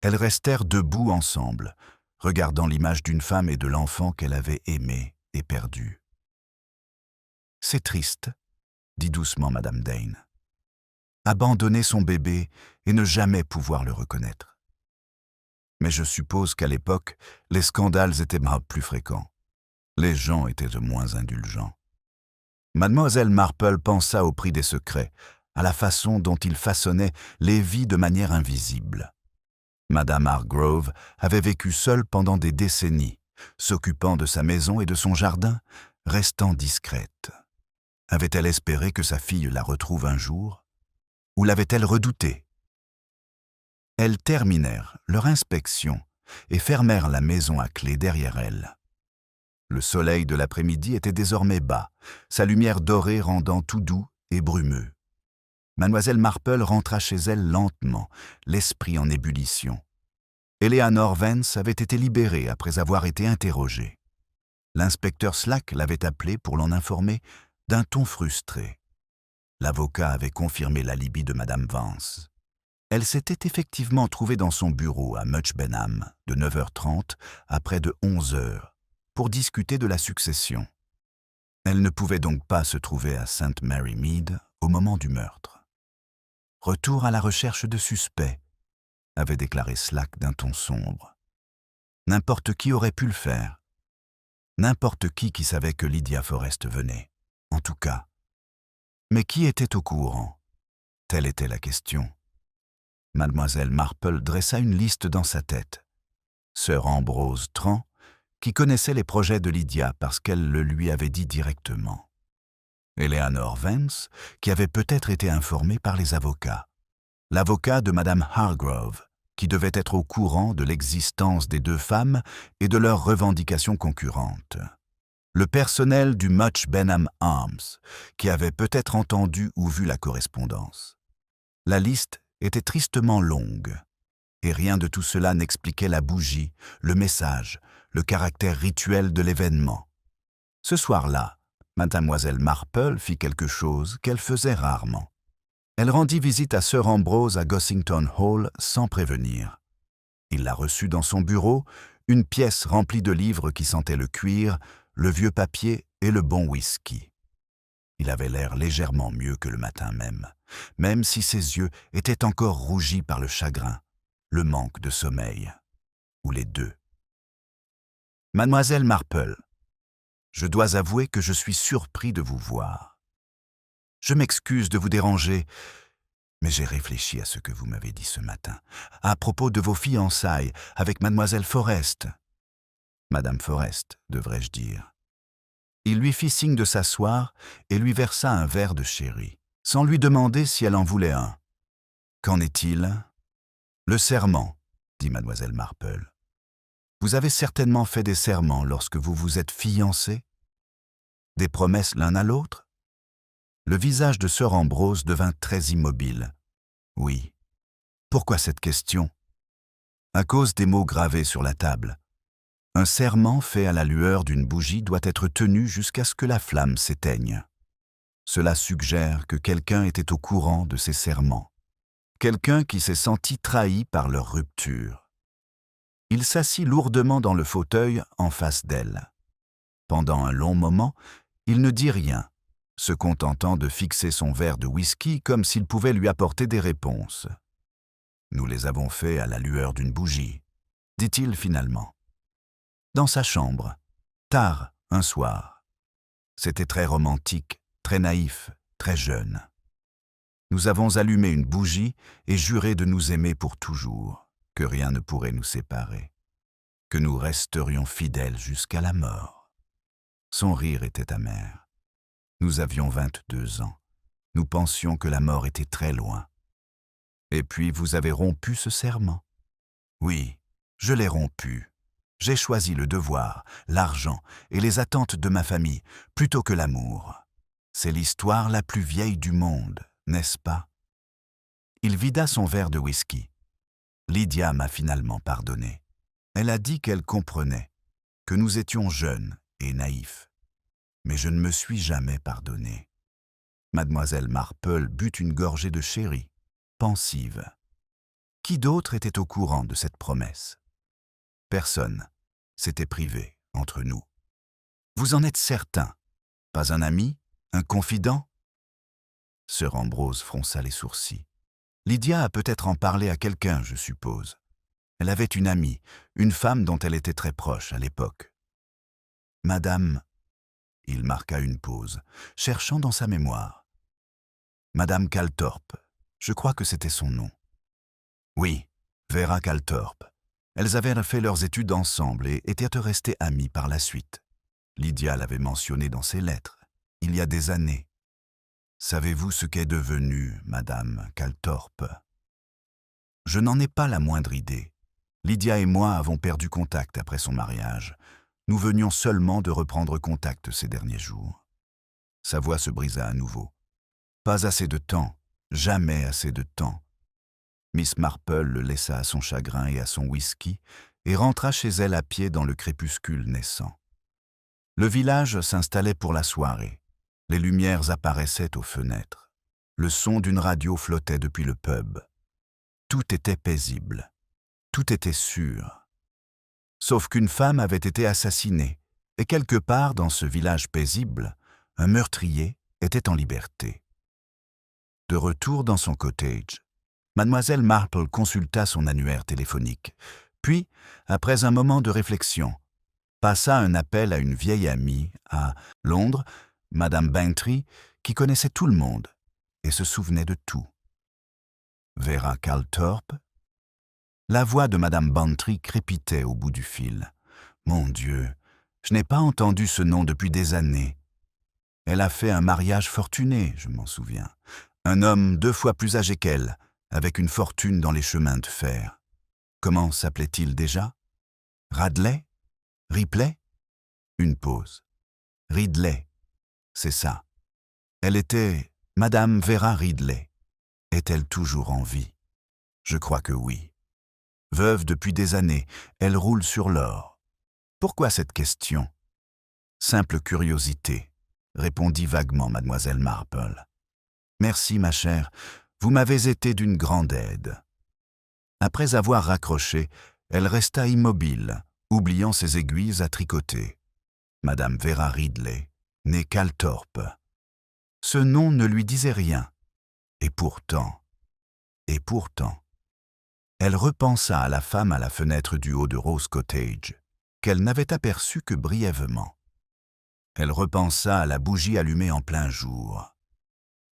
Elles restèrent debout ensemble, regardant l'image d'une femme et de l'enfant qu'elle avait aimé et perdu. « C'est triste, » dit doucement madame Dane. « Abandonner son bébé et ne jamais pouvoir le reconnaître. » Mais je suppose qu'à l'époque, les scandales étaient plus fréquents. Les gens étaient de moins indulgents. Mademoiselle Marple pensa au prix des secrets, à la façon dont il façonnait les vies de manière invisible. Madame Hargrove avait vécu seule pendant des décennies, s'occupant de sa maison et de son jardin, restant discrète. Avait-elle espéré que sa fille la retrouve un jour? Ou l'avait-elle redoutée? Elles terminèrent leur inspection et fermèrent la maison à clé derrière elles. Le soleil de l'après-midi était désormais bas, sa lumière dorée rendant tout doux et brumeux. Mademoiselle Marple rentra chez elle lentement, l'esprit en ébullition. Eleanor Vance avait été libérée après avoir été interrogée. L'inspecteur Slack l'avait appelée pour l'en informer d'un ton frustré. L'avocat avait confirmé l'alibi de Madame Vance. Elle s'était effectivement trouvée dans son bureau à Much Benham de 9h30 à près de 11h pour discuter de la succession. Elle ne pouvait donc pas se trouver à St. Mary Mead au moment du meurtre. Retour à la recherche de suspects, avait déclaré Slack d'un ton sombre. N'importe qui aurait pu le faire. N'importe qui savait que Lydia Forrest venait, en tout cas. Mais qui était au courant? Telle était la question. Mademoiselle Marple dressa une liste dans sa tête. Sir Ambrose Tran, qui connaissait les projets de Lydia parce qu'elle le lui avait dit directement. Eleanor Vance, qui avait peut-être été informée par les avocats. L'avocat de Madame Hargrove, qui devait être au courant de l'existence des deux femmes et de leurs revendications concurrentes. Le personnel du Much Benham Arms, qui avait peut-être entendu ou vu la correspondance. La liste était tristement longue, et rien de tout cela n'expliquait la bougie, le message, le caractère rituel de l'événement. Ce soir-là, Mademoiselle Marple fit quelque chose qu'elle faisait rarement. Elle rendit visite à Sir Ambrose à Gossington Hall sans prévenir. Il la reçut dans son bureau, une pièce remplie de livres qui sentaient le cuir, le vieux papier et le bon whisky. Il avait l'air légèrement mieux que le matin même si ses yeux étaient encore rougis par le chagrin, le manque de sommeil, ou les deux. « Mademoiselle Marple, je dois avouer que je suis surpris de vous voir. Je m'excuse de vous déranger, mais j'ai réfléchi à ce que vous m'avez dit ce matin, à propos de vos fiançailles avec Mademoiselle Forrest. Madame Forrest, devrais-je dire. » Il lui fit signe de s'asseoir et lui versa un verre de sherry, sans lui demander si elle en voulait un. « Qu'en est-il ?»« Le serment, » dit Mademoiselle Marple. « Vous avez certainement fait des serments lorsque vous vous êtes fiancés? Des promesses l'un à l'autre ?» Le visage de Sir Ambrose devint très immobile. « Oui. » « Pourquoi cette question ?»« À cause des mots gravés sur la table. Un serment fait à la lueur d'une bougie doit être tenu jusqu'à ce que la flamme s'éteigne. Cela suggère que quelqu'un était au courant de ces serments. Quelqu'un qui s'est senti trahi par leur rupture. » Il s'assit lourdement dans le fauteuil en face d'elle. Pendant un long moment, il ne dit rien, se contentant de fixer son verre de whisky comme s'il pouvait lui apporter des réponses. « Nous les avons faits à la lueur d'une bougie, » dit-il finalement. Dans sa chambre, tard, un soir. C'était très romantique, très naïf, très jeune. Nous avons allumé une bougie et juré de nous aimer pour toujours, que rien ne pourrait nous séparer, que nous resterions fidèles jusqu'à la mort. Son rire était amer. Nous avions 22 ans. Nous pensions que la mort était très loin. Et puis vous avez rompu ce serment. Oui, je l'ai rompu. J'ai choisi le devoir, l'argent et les attentes de ma famille plutôt que l'amour. C'est l'histoire la plus vieille du monde, n'est-ce pas? Il vida son verre de whisky. Lydia m'a finalement pardonné. Elle a dit qu'elle comprenait, que nous étions jeunes et naïfs. Mais je ne me suis jamais pardonné. Mademoiselle Marple but une gorgée de sherry, pensive. Qui d'autre était au courant de cette promesse? Personne. C'était privé, entre nous. Vous en êtes certain? Pas un ami? Un confident? Sir Ambrose fronça les sourcils. Lydia a peut-être en parlé à quelqu'un, je suppose. Elle avait une amie, une femme dont elle était très proche à l'époque. Madame... Il marqua une pause, cherchant dans sa mémoire. Madame Calthorpe, je crois que c'était son nom. Oui, Vera Calthorpe. Elles avaient fait leurs études ensemble et étaient restées amies par la suite. Lydia l'avait mentionné dans ses lettres, il y a des années. Savez-vous ce qu'est devenue Madame Calthorpe? Je n'en ai pas la moindre idée. Lydia et moi avons perdu contact après son mariage. Nous venions seulement de reprendre contact ces derniers jours. Sa voix se brisa à nouveau. Pas assez de temps, jamais assez de temps. Miss Marple le laissa à son chagrin et à son whisky et rentra chez elle à pied dans le crépuscule naissant. Le village s'installait pour la soirée. Les lumières apparaissaient aux fenêtres. Le son d'une radio flottait depuis le pub. Tout était paisible. Tout était sûr. Sauf qu'une femme avait été assassinée, et quelque part dans ce village paisible, un meurtrier était en liberté. De retour dans son cottage, Mademoiselle Marple consulta son annuaire téléphonique, puis, après un moment de réflexion, passa un appel à une vieille amie à Londres, Madame Bantry, qui connaissait tout le monde et se souvenait de tout. Vera Calthorpe? La voix de Madame Bantry crépitait au bout du fil. Mon Dieu, je n'ai pas entendu ce nom depuis des années. Elle a fait un mariage fortuné, je m'en souviens. Un homme 2 fois plus âgé qu'elle, avec une fortune dans les chemins de fer. Comment s'appelait-il déjà? Radley? Ripley? Une pause. Ridley, c'est ça. Elle était Madame Vera Ridley. Est-elle toujours en vie? Je crois que oui. Veuve depuis des années, elle roule sur l'or. Pourquoi cette question? Simple curiosité, répondit vaguement Mademoiselle Marple. Merci, ma chère, vous m'avez été d'une grande aide. Après avoir raccroché, elle resta immobile, oubliant ses aiguilles à tricoter. Madame Vera Ridley, née Calthorpe. Ce nom ne lui disait rien. Et pourtant, elle repensa à la femme à la fenêtre du haut de Rose Cottage, qu'elle n'avait aperçue que brièvement. Elle repensa à la bougie allumée en plein jour.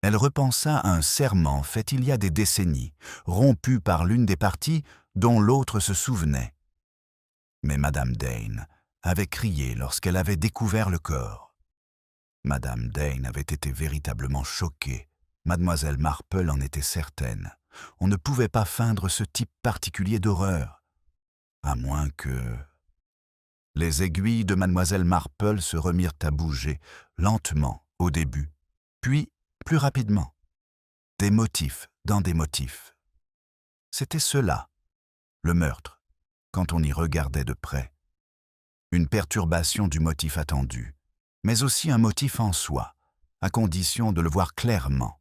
Elle repensa à un serment fait il y a des décennies, rompu par l'une des parties dont l'autre se souvenait. Mais Madame Dane avait crié lorsqu'elle avait découvert le corps. Madame Dane avait été véritablement choquée. Mademoiselle Marple en était certaine. On ne pouvait pas feindre ce type particulier d'horreur. À moins que... Les aiguilles de Mademoiselle Marple se remirent à bouger, lentement, au début, puis plus rapidement. Des motifs dans des motifs. C'était cela, le meurtre, quand on y regardait de près. Une perturbation du motif attendu, mais aussi un motif en soi, à condition de le voir clairement.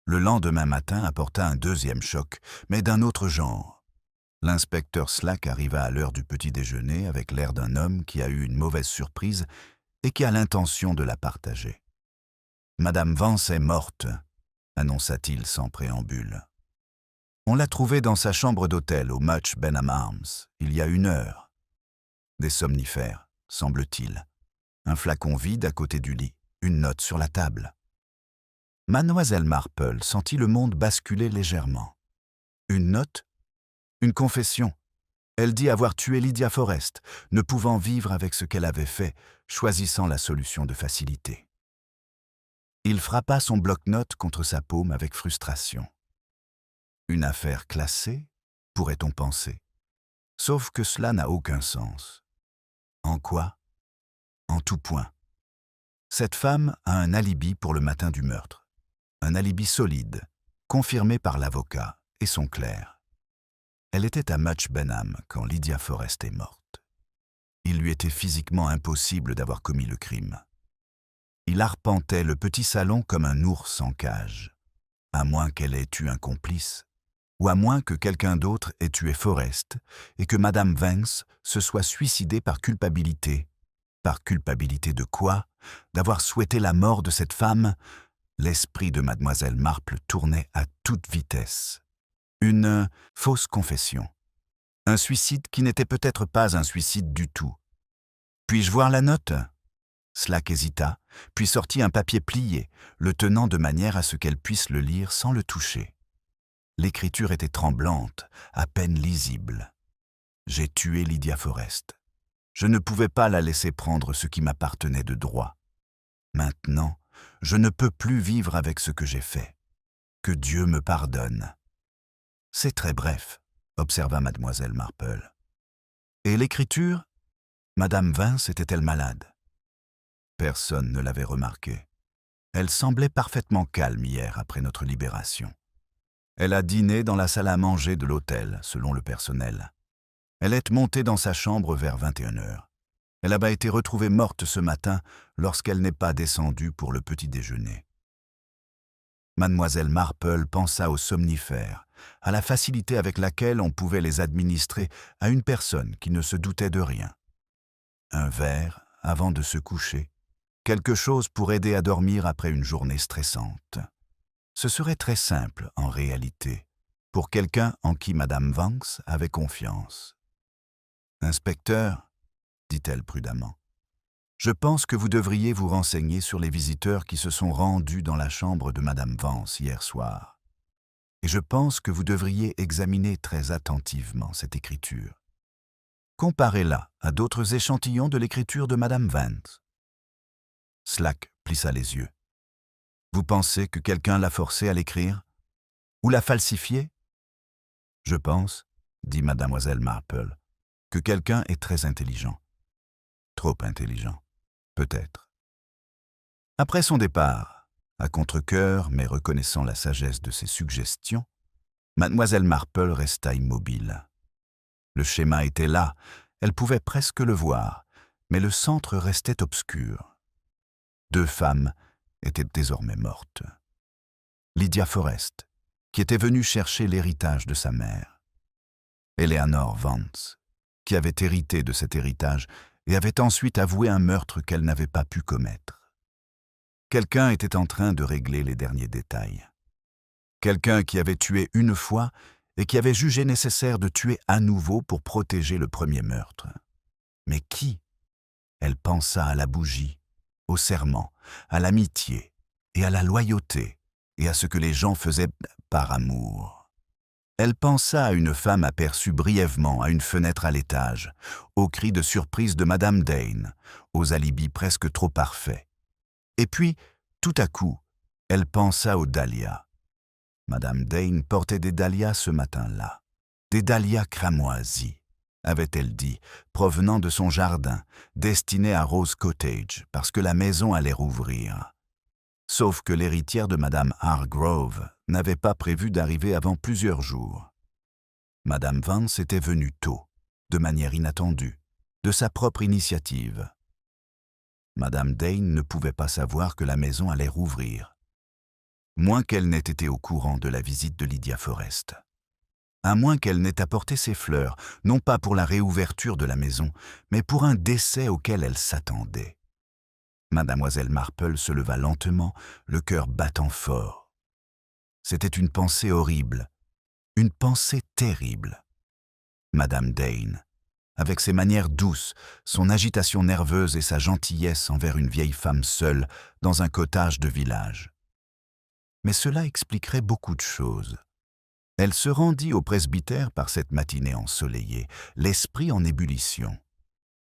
Le lendemain matin apporta un deuxième choc, mais d'un autre genre. L'inspecteur Slack arriva à l'heure du petit déjeuner avec l'air d'un homme qui a eu une mauvaise surprise et qui a l'intention de la partager. « Madame Vance est morte », annonça-t-il sans préambule. On l'a trouvée dans sa chambre d'hôtel au Much Benham Arms, il y a 1 heure. Des somnifères, semble-t-il. Un flacon vide à côté du lit, une note sur la table. Mademoiselle Marple sentit le monde basculer légèrement. Une note? Une confession. Elle dit avoir tué Lydia Forrest, ne pouvant vivre avec ce qu'elle avait fait, choisissant la solution de facilité. Il frappa son bloc-notes contre sa paume avec frustration. Une affaire classée, pourrait-on penser. Sauf que cela n'a aucun sens. En quoi? En tout point. Cette femme a un alibi pour le matin du meurtre. Un alibi solide, confirmé par l'avocat, et son clerc. Elle était à Much Benham quand Lydia Forrest est morte. Il lui était physiquement impossible d'avoir commis le crime. Il arpentait le petit salon comme un ours en cage, à moins qu'elle ait eu un complice, ou à moins que quelqu'un d'autre ait tué Forrest et que Madame Vance se soit suicidée par culpabilité. Par culpabilité de quoi? D'avoir souhaité la mort de cette femme? L'esprit de Mademoiselle Marple tournait à toute vitesse. Une fausse confession. Un suicide qui n'était peut-être pas un suicide du tout. Puis-je voir la note? Slack hésita, puis sortit un papier plié, le tenant de manière à ce qu'elle puisse le lire sans le toucher. L'écriture était tremblante, à peine lisible. J'ai tué Lydia Forrest. Je ne pouvais pas la laisser prendre ce qui m'appartenait de droit. Maintenant, je ne peux plus vivre avec ce que j'ai fait. Que Dieu me pardonne. » « C'est très bref, » observa mademoiselle Marple. « Et l'écriture? Madame Vince était-elle malade? » Personne ne l'avait remarqué. Elle semblait parfaitement calme hier après notre libération. Elle a dîné dans la salle à manger de l'hôtel, selon le personnel. Elle est montée dans sa chambre vers 21 heures. Elle a été retrouvée morte ce matin lorsqu'elle n'est pas descendue pour le petit déjeuner. Mademoiselle Marple pensa aux somnifères, à la facilité avec laquelle on pouvait les administrer à une personne qui ne se doutait de rien. Un verre avant de se coucher, quelque chose pour aider à dormir après une journée stressante. Ce serait très simple, en réalité, pour quelqu'un en qui Madame Vance avait confiance. « Inspecteur, » dit-elle prudemment, « je pense que vous devriez vous renseigner sur les visiteurs qui se sont rendus dans la chambre de Madame Vance hier soir. Et je pense que vous devriez examiner très attentivement cette écriture. Comparez-la à d'autres échantillons de l'écriture de Madame Vance. » Slack plissa les yeux. « Vous pensez que quelqu'un l'a forcée à l'écrire? Ou l'a falsifiée? » « Je pense, » dit mademoiselle Marple, « que quelqu'un est très intelligent. Trop intelligent, peut-être. » Après son départ, à contre-cœur mais reconnaissant la sagesse de ses suggestions, mademoiselle Marple resta immobile. Le schéma était là, elle pouvait presque le voir, mais le centre restait obscur. 2 femmes étaient désormais mortes. Lydia Forrest, qui était venue chercher l'héritage de sa mère. Eleanor Vance, qui avait hérité de cet héritage et avait ensuite avoué un meurtre qu'elle n'avait pas pu commettre. Quelqu'un était en train de régler les derniers détails. Quelqu'un qui avait tué une fois et qui avait jugé nécessaire de tuer à nouveau pour protéger le premier meurtre. Mais qui? Elle pensa à la bougie, au serment, à l'amitié et à la loyauté et à ce que les gens faisaient par amour. Elle pensa à une femme aperçue brièvement à une fenêtre à l'étage, aux cris de surprise de Madame Dane, aux alibis presque trop parfaits. Et puis, tout à coup, elle pensa aux dahlias. Madame Dane portait des dahlias ce matin-là, des dahlias cramoisis, avait-elle dit, provenant de son jardin, destiné à Rose Cottage, parce que la maison allait rouvrir. Sauf que l'héritière de Madame Hargrove n'avait pas prévu d'arriver avant plusieurs jours. Madame Vance était venue tôt, de manière inattendue, de sa propre initiative. Madame Dane ne pouvait pas savoir que la maison allait rouvrir, moins qu'elle n'ait été au courant de la visite de Lydia Forrest. À moins qu'elle n'ait apporté ses fleurs, non pas pour la réouverture de la maison, mais pour un décès auquel elle s'attendait. Mademoiselle Marple se leva lentement, le cœur battant fort. C'était une pensée horrible, une pensée terrible. Madame Dane, avec ses manières douces, son agitation nerveuse et sa gentillesse envers une vieille femme seule dans un cottage de village. Mais cela expliquerait beaucoup de choses. Elle se rendit au presbytère par cette matinée ensoleillée, l'esprit en ébullition.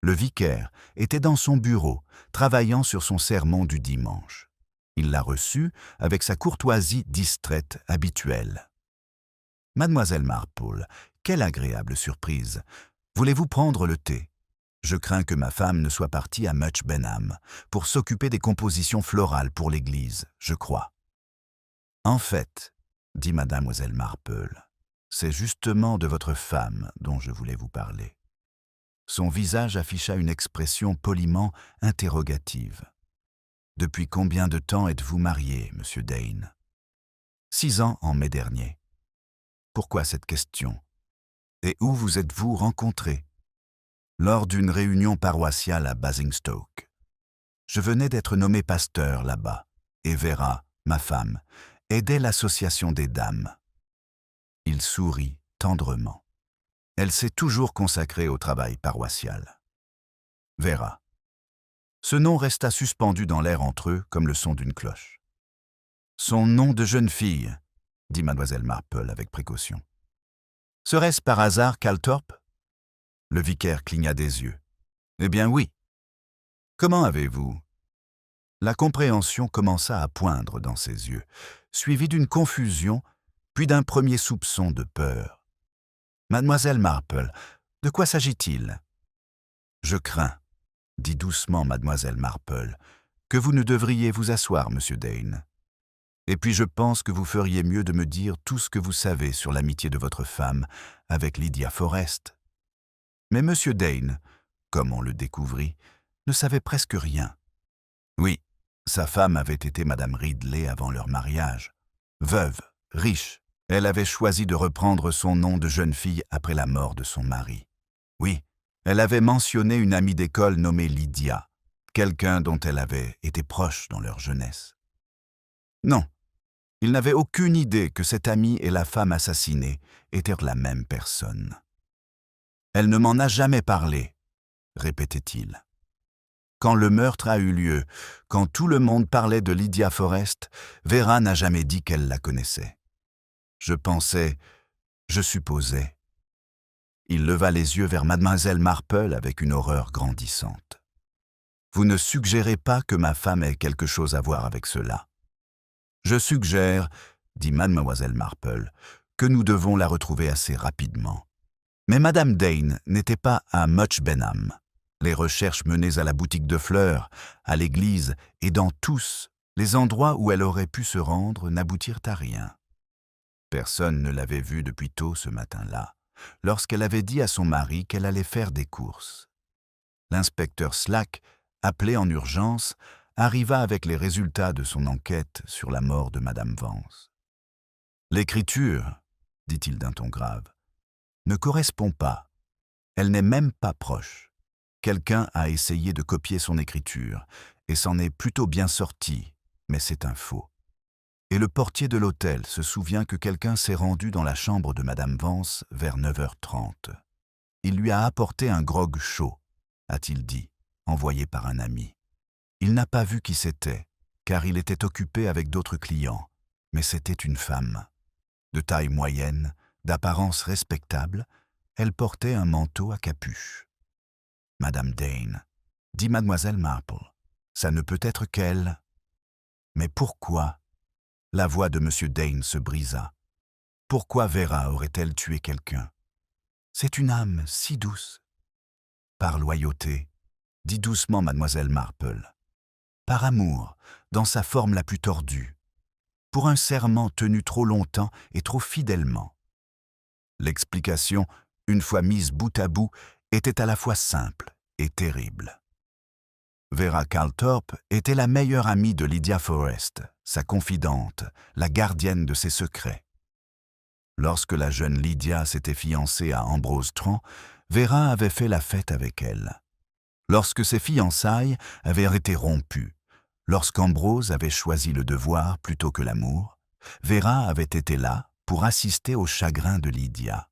Le vicaire était dans son bureau, travaillant sur son sermon du dimanche. Il la reçut avec sa courtoisie distraite habituelle. « Mademoiselle Marple, quelle agréable surprise! Voulez-vous prendre le thé? Je crains que ma femme ne soit partie à Much Benham pour s'occuper des compositions florales pour l'église, je crois. » « En fait, » dit mademoiselle Marple, « c'est justement de votre femme dont je voulais vous parler. » Son visage afficha une expression poliment interrogative. « Depuis combien de temps êtes-vous marié, monsieur Dane? » « 6 ans en mai dernier. » « Pourquoi cette question? Et où vous êtes-vous rencontrés? » « Lors d'une réunion paroissiale à Basingstoke. Je venais d'être nommé pasteur là-bas, et Vera, ma femme, aidait l'association des dames. » Il sourit tendrement. Elle s'est toujours consacrée au travail paroissial. Vera. Ce nom resta suspendu dans l'air entre eux comme le son d'une cloche. Son nom de jeune fille, dit mademoiselle Marple avec précaution. Serait-ce par hasard Calthorpe? Le vicaire cligna des yeux. Eh bien oui. Comment avez-vous? La compréhension commença à poindre dans ses yeux, suivie d'une confusion, puis d'un premier soupçon de peur. « Mademoiselle Marple, de quoi s'agit-il » ? « Je crains, » dit doucement Mademoiselle Marple, « que vous ne devriez vous asseoir, Monsieur Dane. Et puis je pense que vous feriez mieux de me dire tout ce que vous savez sur l'amitié de votre femme avec Lydia Forrest. » Mais Monsieur Dane, comme on le découvrit, ne savait presque rien. Oui, sa femme avait été Madame Ridley avant leur mariage. Veuve, riche, elle avait choisi de reprendre son nom de jeune fille après la mort de son mari. Oui, elle avait mentionné une amie d'école nommée Lydia, quelqu'un dont elle avait été proche dans leur jeunesse. Non, il n'avait aucune idée que cette amie et la femme assassinée étaient la même personne. « Elle ne m'en a jamais parlé », répétait-il. Quand le meurtre a eu lieu, quand tout le monde parlait de Lydia Forrest, Vera n'a jamais dit qu'elle la connaissait. Je pensais, je supposais. Il leva les yeux vers Mademoiselle Marple avec une horreur grandissante. « Vous ne suggérez pas que ma femme ait quelque chose à voir avec cela. Je suggère, dit Mademoiselle Marple, que nous devons la retrouver assez rapidement. Mais Madame Dane n'était pas à Much Benham. Les recherches menées à la boutique de fleurs, à l'église et dans tous les endroits où elle aurait pu se rendre n'aboutirent à rien. Personne ne l'avait vue depuis tôt ce matin-là, lorsqu'elle avait dit à son mari qu'elle allait faire des courses. L'inspecteur Slack, appelé en urgence, arriva avec les résultats de son enquête sur la mort de Madame Vance. « L'écriture, dit-il d'un ton grave, ne correspond pas. Elle n'est même pas proche. Quelqu'un a essayé de copier son écriture et s'en est plutôt bien sorti, mais c'est un faux. Et le portier de l'hôtel se souvient que quelqu'un s'est rendu dans la chambre de Madame Vance vers 9h30. Il lui a apporté un grog chaud, a-t-il dit, envoyé par un ami. Il n'a pas vu qui c'était, car il était occupé avec d'autres clients, mais c'était une femme. De taille moyenne, d'apparence respectable, elle portait un manteau à capuche. « Madame Dane, dit Mademoiselle Marple, ça ne peut être qu'elle. » « Mais pourquoi ?» La voix de M. Dane se brisa. « Pourquoi Vera aurait-elle tué quelqu'un ? C'est une âme si douce. » « Par loyauté, dit doucement Mademoiselle Marple. Par amour, dans sa forme la plus tordue. Pour un serment tenu trop longtemps et trop fidèlement. » L'explication, une fois mise bout à bout, était à la fois simple et terrible. Vera Calthorpe était la meilleure amie de Lydia Forrest, sa confidente, la gardienne de ses secrets. Lorsque la jeune Lydia s'était fiancée à Ambrose Tran, Vera avait fait la fête avec elle. Lorsque ses fiançailles avaient été rompues, lorsqu'Ambrose avait choisi le devoir plutôt que l'amour, Vera avait été là pour assister au chagrin de Lydia.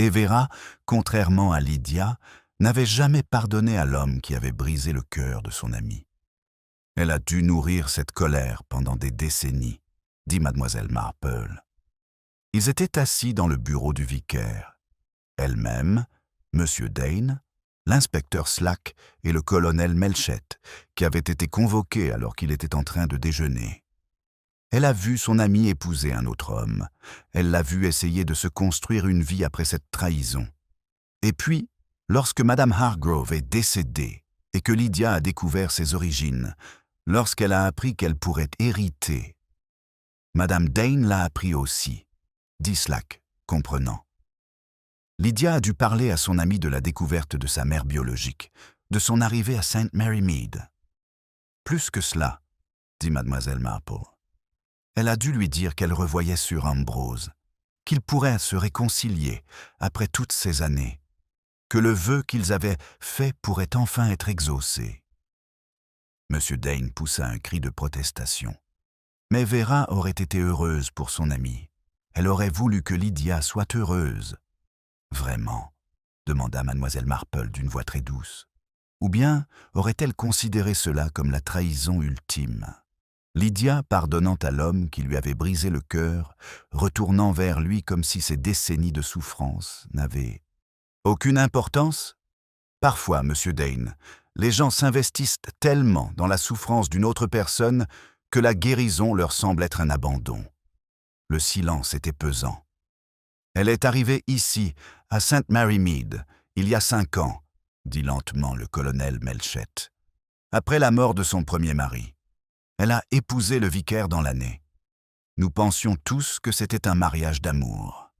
Et Vera, contrairement à Lydia, n'avait jamais pardonné à l'homme qui avait brisé le cœur de son amie. Elle a dû nourrir cette colère pendant des décennies, dit Mademoiselle Marple. Ils étaient assis dans le bureau du vicaire. Elle-même, Monsieur Dane, l'inspecteur Slack et le colonel Melchett, qui avait été convoqué alors qu'il était en train de déjeuner. Elle a vu son ami épouser un autre homme. Elle l'a vu essayer de se construire une vie après cette trahison. Et puis, lorsque Madame Hargrove est décédée et que Lydia a découvert ses origines, lorsqu'elle a appris qu'elle pourrait hériter, Madame Dane l'a appris aussi, dit Slack, comprenant. Lydia a dû parler à son amie de la découverte de sa mère biologique, de son arrivée à St. Mary Mead. Plus que cela, dit Mademoiselle Marple. Elle a dû lui dire qu'elle revoyait sur Ambrose, qu'ils pourraient se réconcilier après toutes ces années, que le vœu qu'ils avaient fait pourrait enfin être exaucé. M. Dane poussa un cri de protestation. Mais Vera aurait été heureuse pour son amie. Elle aurait voulu que Lydia soit heureuse. « Vraiment ?» demanda Mademoiselle Marple d'une voix très douce. Ou bien aurait-elle considéré cela comme la trahison ultime? Lydia, pardonnant à l'homme qui lui avait brisé le cœur, retournant vers lui comme si ces décennies de souffrance n'avaient aucune importance? Parfois, Monsieur Dane, les gens s'investissent tellement dans la souffrance d'une autre personne que la guérison leur semble être un abandon. Le silence était pesant. Elle est arrivée ici, à St. Mary Mead, il y a 5 ans, dit lentement le colonel Melchett. Après la mort de son premier mari, elle a épousé le vicaire dans l'année. Nous pensions tous que c'était un mariage d'amour.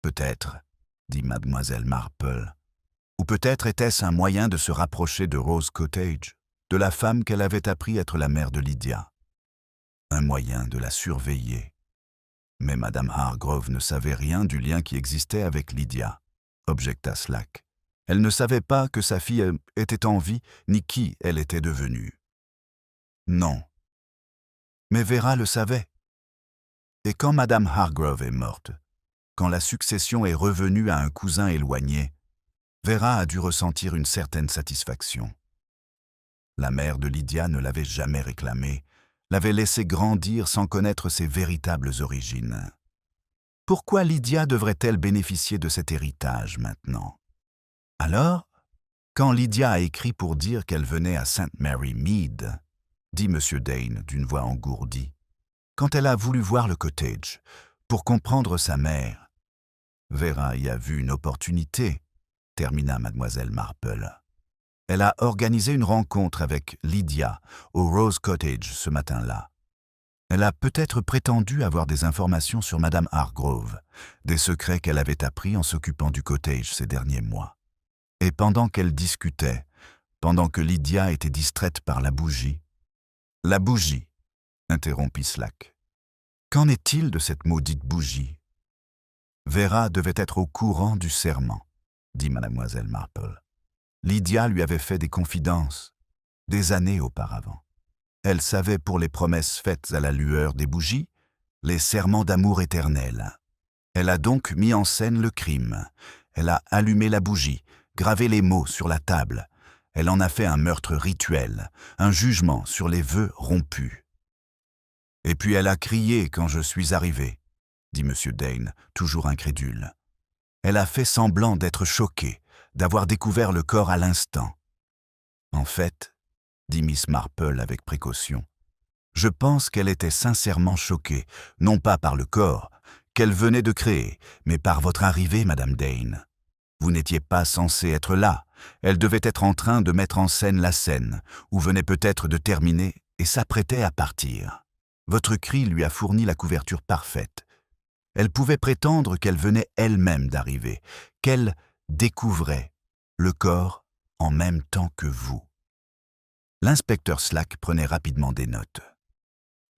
Peut-être, dit mademoiselle Marple, ou peut-être était-ce un moyen de se rapprocher de Rose Cottage, de la femme qu'elle avait appris être la mère de Lydia. Un moyen de la surveiller. Mais madame Hargrove ne savait rien du lien qui existait avec Lydia, objecta Slack. Elle ne savait pas que sa fille était en vie, ni qui elle était devenue. Non. Mais Vera le savait. Et quand madame Hargrove est morte, quand la succession est revenue à un cousin éloigné, Vera a dû ressentir une certaine satisfaction. La mère de Lydia ne l'avait jamais réclamée, l'avait laissée grandir sans connaître ses véritables origines. Pourquoi Lydia devrait-elle bénéficier de cet héritage maintenant? Alors, quand Lydia a écrit pour dire qu'elle venait à St. Mary Mead, dit M. Dane d'une voix engourdie, quand elle a voulu voir le cottage, pour comprendre sa mère, Vera y a vu une opportunité, termina mademoiselle Marple. Elle a organisé une rencontre avec Lydia au Rose Cottage ce matin-là. Elle a peut-être prétendu avoir des informations sur madame Hargrove, des secrets qu'elle avait appris en s'occupant du cottage ces derniers mois. Et pendant qu'elle discutait, pendant que Lydia était distraite par la bougie... La bougie, interrompit Slack. Qu'en est-il de cette maudite bougie? Vera devait être au courant du serment, dit mademoiselle Marple. Lydia lui avait fait des confidences, des années auparavant. Elle savait pour les promesses faites à la lueur des bougies, les serments d'amour éternel. Elle a donc mis en scène le crime. Elle a allumé la bougie, gravé les mots sur la table. Elle en a fait un meurtre rituel, un jugement sur les vœux rompus. Et puis elle a crié quand je suis arrivé, dit M. Dane, toujours incrédule. Elle a fait semblant d'être choquée, d'avoir découvert le corps à l'instant. En fait, dit Miss Marple avec précaution, je pense qu'elle était sincèrement choquée, non pas par le corps, qu'elle venait de créer, mais par votre arrivée, Madame Dane. Vous n'étiez pas censée être là. Elle devait être en train de mettre en scène la scène, ou venait peut-être de terminer et s'apprêtait à partir. Votre cri lui a fourni la couverture parfaite. Elle pouvait prétendre qu'elle venait elle-même d'arriver, qu'elle découvrait le corps en même temps que vous. L'inspecteur Slack prenait rapidement des notes.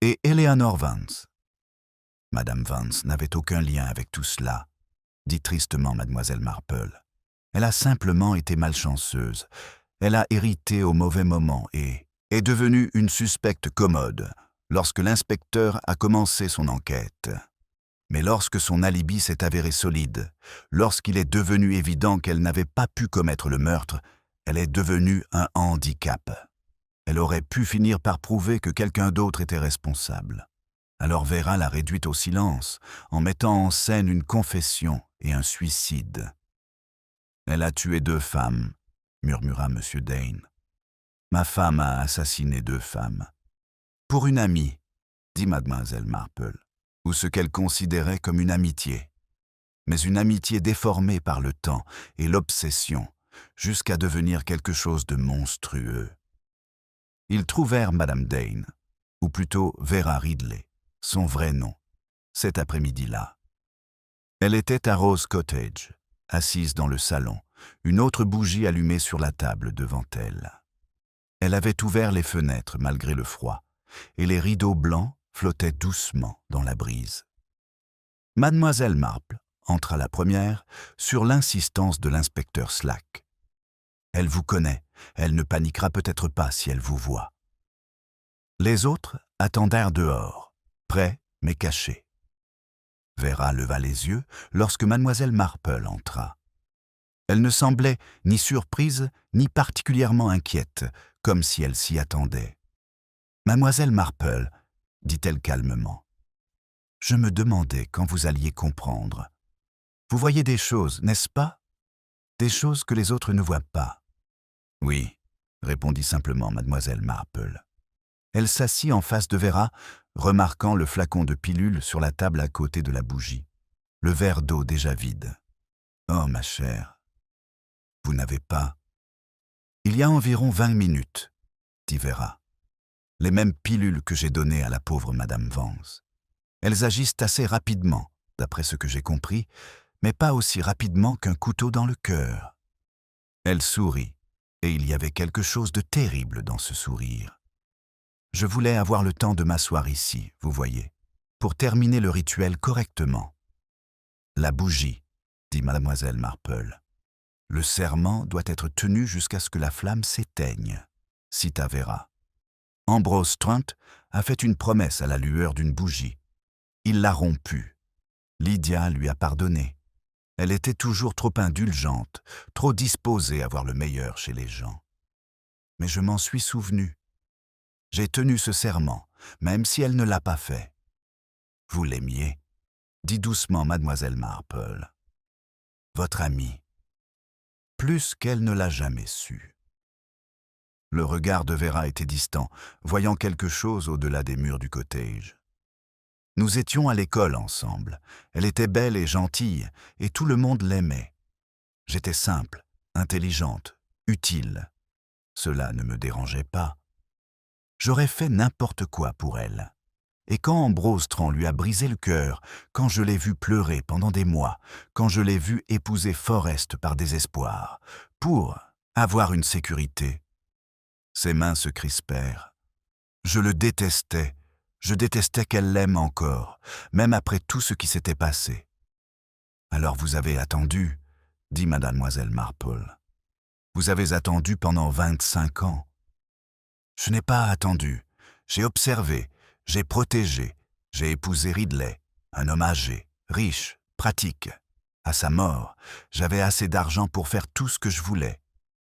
Et Eleanor Vance? Madame Vance n'avait aucun lien avec tout cela, dit tristement mademoiselle Marple. Elle a simplement été malchanceuse. Elle a hérité au mauvais moment et est devenue une suspecte commode lorsque l'inspecteur a commencé son enquête. Mais lorsque son alibi s'est avéré solide, lorsqu'il est devenu évident qu'elle n'avait pas pu commettre le meurtre, elle est devenue un handicap. Elle aurait pu finir par prouver que quelqu'un d'autre était responsable. Alors Vera l'a réduite au silence, en mettant en scène une confession et un suicide. « Elle a tué 2 femmes, murmura M. Dane. Ma femme a assassiné 2 femmes. Pour une amie, dit mademoiselle Marple, ou ce qu'elle considérait comme une amitié. Mais une amitié déformée par le temps et l'obsession, jusqu'à devenir quelque chose de monstrueux. Ils trouvèrent Madame Dane, ou plutôt Vera Ridley, son vrai nom, cet après-midi-là. Elle était à Rose Cottage, assise dans le salon, une autre bougie allumée sur la table devant elle. Elle avait ouvert les fenêtres malgré le froid, et les rideaux blancs flottaient doucement dans la brise. Mademoiselle Marple entra la première sur l'insistance de l'inspecteur Slack. Elle vous connaît, elle ne paniquera peut-être pas si elle vous voit. Les autres attendèrent dehors, prêts mais cachés. Vera leva les yeux lorsque mademoiselle Marple entra. Elle ne semblait ni surprise ni particulièrement inquiète, comme si elle s'y attendait. « Mademoiselle Marple, dit-elle calmement, je me demandais quand vous alliez comprendre. Vous voyez des choses, n'est-ce pas? Des choses que les autres ne voient pas. Oui, répondit simplement mademoiselle Marple. Elle s'assit en face de Vera, remarquant le flacon de pilule sur la table à côté de la bougie, le verre d'eau déjà vide. Oh, ma chère, vous n'avez pas... Il y a environ 20 minutes, dit Vera. Les mêmes pilules que j'ai données à la pauvre madame Vance. Elles agissent assez rapidement, d'après ce que j'ai compris, mais pas aussi rapidement qu'un couteau dans le cœur. Elle sourit, et il y avait quelque chose de terrible dans ce sourire. Je voulais avoir le temps de m'asseoir ici, vous voyez, pour terminer le rituel correctement. La bougie, dit mademoiselle Marple. Le serment doit être tenu jusqu'à ce que la flamme s'éteigne, cita Vera. Ambrose Trent a fait une promesse à la lueur d'une bougie. Il l'a rompue. Lydia lui a pardonné. Elle était toujours trop indulgente, trop disposée à voir le meilleur chez les gens. Mais je m'en suis souvenu. J'ai tenu ce serment, même si elle ne l'a pas fait. Vous l'aimiez, dit doucement mademoiselle Marple. Votre amie. Plus qu'elle ne l'a jamais su. Le regard de Vera était distant, voyant quelque chose au-delà des murs du cottage. Nous étions à l'école ensemble. Elle était belle et gentille, et tout le monde l'aimait. J'étais simple, intelligente, utile. Cela ne me dérangeait pas. J'aurais fait n'importe quoi pour elle. Et quand Ambrose Trent lui a brisé le cœur, quand je l'ai vu pleurer pendant des mois, quand je l'ai vu épouser Forrest par désespoir, pour avoir une sécurité, ses mains se crispèrent. Je le détestais. Je détestais qu'elle l'aime encore, même après tout ce qui s'était passé. Alors vous avez attendu, dit mademoiselle Marple. Vous avez attendu pendant 25 ans. Je n'ai pas attendu. J'ai observé, j'ai protégé, j'ai épousé Ridley, un homme âgé, riche, pratique. À sa mort, j'avais assez d'argent pour faire tout ce que je voulais.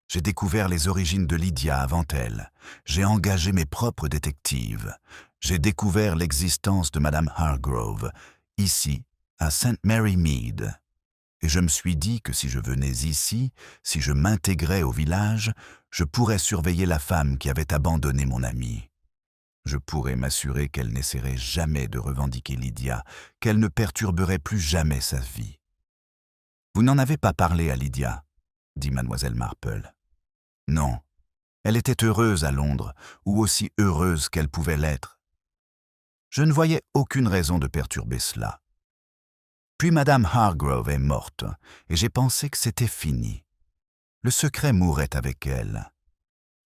J'ai découvert les origines de Lydia avant elle. J'ai engagé mes propres détectives. J'ai découvert l'existence de Madame Hargrove, ici, à St. Mary Mead. Et je me suis dit que si je venais ici, si je m'intégrais au village, je pourrais surveiller la femme qui avait abandonné mon amie. Je pourrais m'assurer qu'elle n'essaierait jamais de revendiquer Lydia, qu'elle ne perturberait plus jamais sa vie. Vous n'en avez pas parlé à Lydia, dit mademoiselle Marple. Non, elle était heureuse à Londres, ou aussi heureuse qu'elle pouvait l'être. Je ne voyais aucune raison de perturber cela. Puis Madame Hargrove est morte, et j'ai pensé que c'était fini. Le secret mourait avec elle.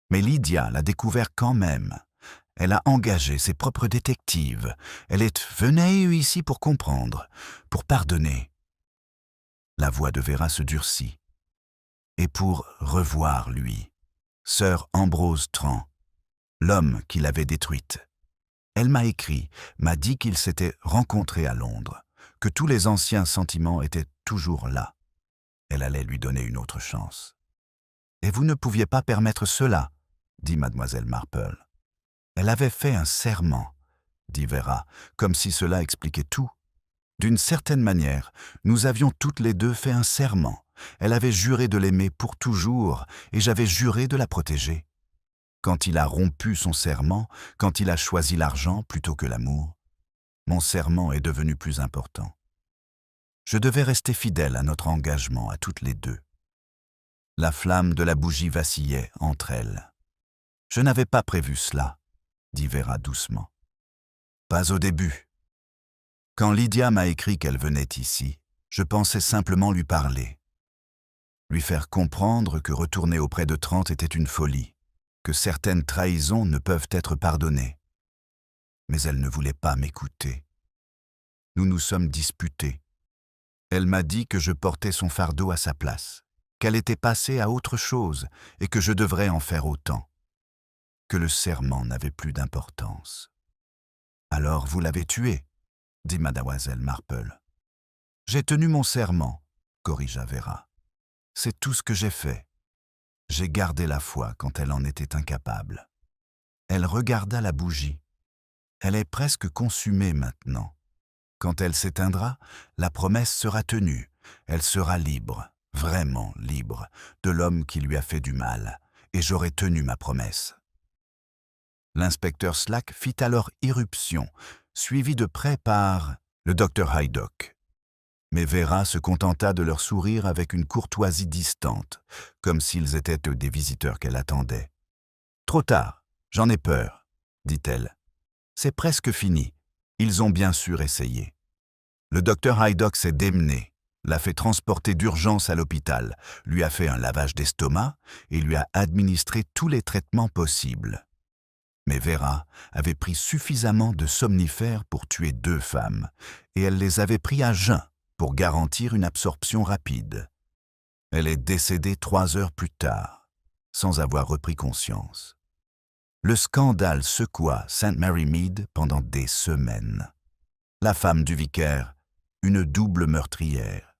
Mais Lydia l'a découvert quand même. Elle a engagé ses propres détectives. Elle est venue ici pour comprendre, pour pardonner. La voix de Vera se durcit. Et pour revoir lui, sœur Ambrose Trent, l'homme qui l'avait détruite. Elle m'a écrit, m'a dit qu'ils s'étaient rencontrés à Londres, que tous les anciens sentiments étaient toujours là. Elle allait lui donner une autre chance. Et vous ne pouviez pas permettre cela, dit mademoiselle Marple. Elle avait fait un serment, dit Vera, comme si cela expliquait tout. D'une certaine manière, nous avions toutes les deux fait un serment. Elle avait juré de l'aimer pour toujours, et j'avais juré de la protéger. Quand il a rompu son serment, quand il a choisi l'argent plutôt que l'amour, mon serment est devenu plus important. Je devais rester fidèle à notre engagement à toutes les deux. La flamme de la bougie vacillait entre elles. Je n'avais pas prévu cela, dit Vera doucement. Pas au début. Quand Lydia m'a écrit qu'elle venait ici, je pensais simplement lui parler. Lui faire comprendre que retourner auprès de Trent était une folie, que certaines trahisons ne peuvent être pardonnées. Mais elle ne voulait pas m'écouter. Nous nous sommes disputés. Elle m'a dit que je portais son fardeau à sa place, qu'elle était passée à autre chose et que je devrais en faire autant, que le serment n'avait plus d'importance. « Alors vous l'avez tué ?» dit mademoiselle Marple. « J'ai tenu mon serment, » corrigea Vera. « C'est tout ce que j'ai fait. J'ai gardé la foi quand elle en était incapable. » Elle regarda la bougie. Elle est presque consumée maintenant. Quand elle s'éteindra, la promesse sera tenue. Elle sera libre, vraiment libre, de l'homme qui lui a fait du mal, et j'aurais tenu ma promesse. L'inspecteur Slack fit alors irruption, suivi de près par le docteur Haydock. Mais Vera se contenta de leur sourire avec une courtoisie distante, comme s'ils étaient des visiteurs qu'elle attendait. « Trop tard, j'en ai peur, dit-elle. C'est presque fini, ils ont bien sûr essayé. » Le docteur Haydock s'est démené, l'a fait transporter d'urgence à l'hôpital, lui a fait un lavage d'estomac et lui a administré tous les traitements possibles. Mais Vera avait pris suffisamment de somnifères pour tuer 2 femmes, et elle les avait pris à jeun pour garantir une absorption rapide. Elle est décédée 3 heures plus tard, sans avoir repris conscience. Le scandale secoua St. Mary Mead pendant des semaines. La femme du vicaire, une double meurtrière.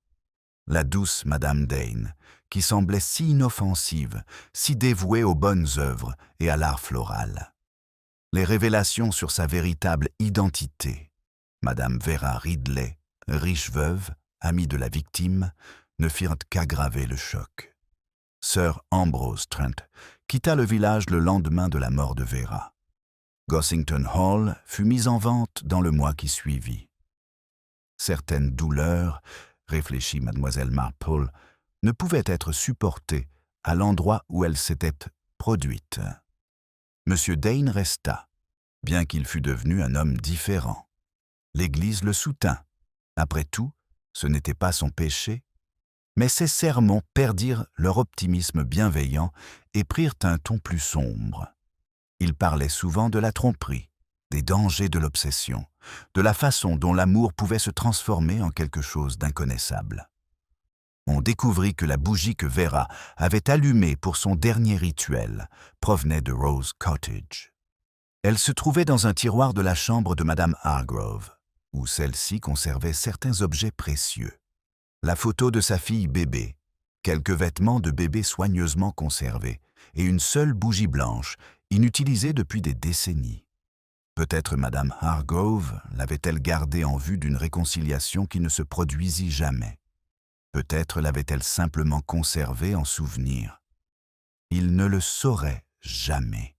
La douce Madame Dane, qui semblait si inoffensive, si dévouée aux bonnes œuvres et à l'art floral. Les révélations sur sa véritable identité, Madame Vera Ridley, riche veuve, amie de la victime, ne firent qu'aggraver le choc. Sir Ambrose Trent quitta le village le lendemain de la mort de Vera. Gossington Hall fut mis en vente dans le mois qui suivit. Certaines douleurs, réfléchit mademoiselle Marple, ne pouvaient être supportées à l'endroit où elles s'étaient produites. Monsieur Dane resta, bien qu'il fût devenu un homme différent. L'Église le soutint. Après tout, ce n'était pas son péché. Mais ses sermons perdirent leur optimisme bienveillant et prirent un ton plus sombre. Il parlait souvent de la tromperie, des dangers de l'obsession, de la façon dont l'amour pouvait se transformer en quelque chose d'inconnaissable. On découvrit que la bougie que Vera avait allumée pour son dernier rituel provenait de Rose Cottage. Elle se trouvait dans un tiroir de la chambre de Madame Hargrove, où celle-ci conservait certains objets précieux. La photo de sa fille bébé, quelques vêtements de bébé soigneusement conservés et une seule bougie blanche, inutilisée depuis des décennies. Peut-être Madame Hargrove l'avait-elle gardée en vue d'une réconciliation qui ne se produisit jamais. Peut-être l'avait-elle simplement conservée en souvenir. Il ne le saurait jamais.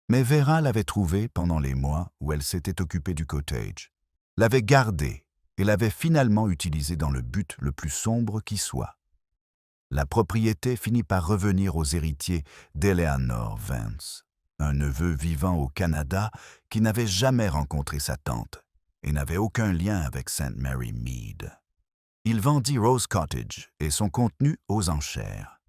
Mais Vera l'avait trouvée pendant les mois où elle s'était occupée du cottage, l'avait gardée et l'avait finalement utilisée dans le but le plus sombre qui soit. La propriété finit par revenir aux héritiers d'Eleanor Vance, un neveu vivant au Canada qui n'avait jamais rencontré sa tante et n'avait aucun lien avec St. Mary Mead. Il vendit Rose Cottage et son contenu aux enchères.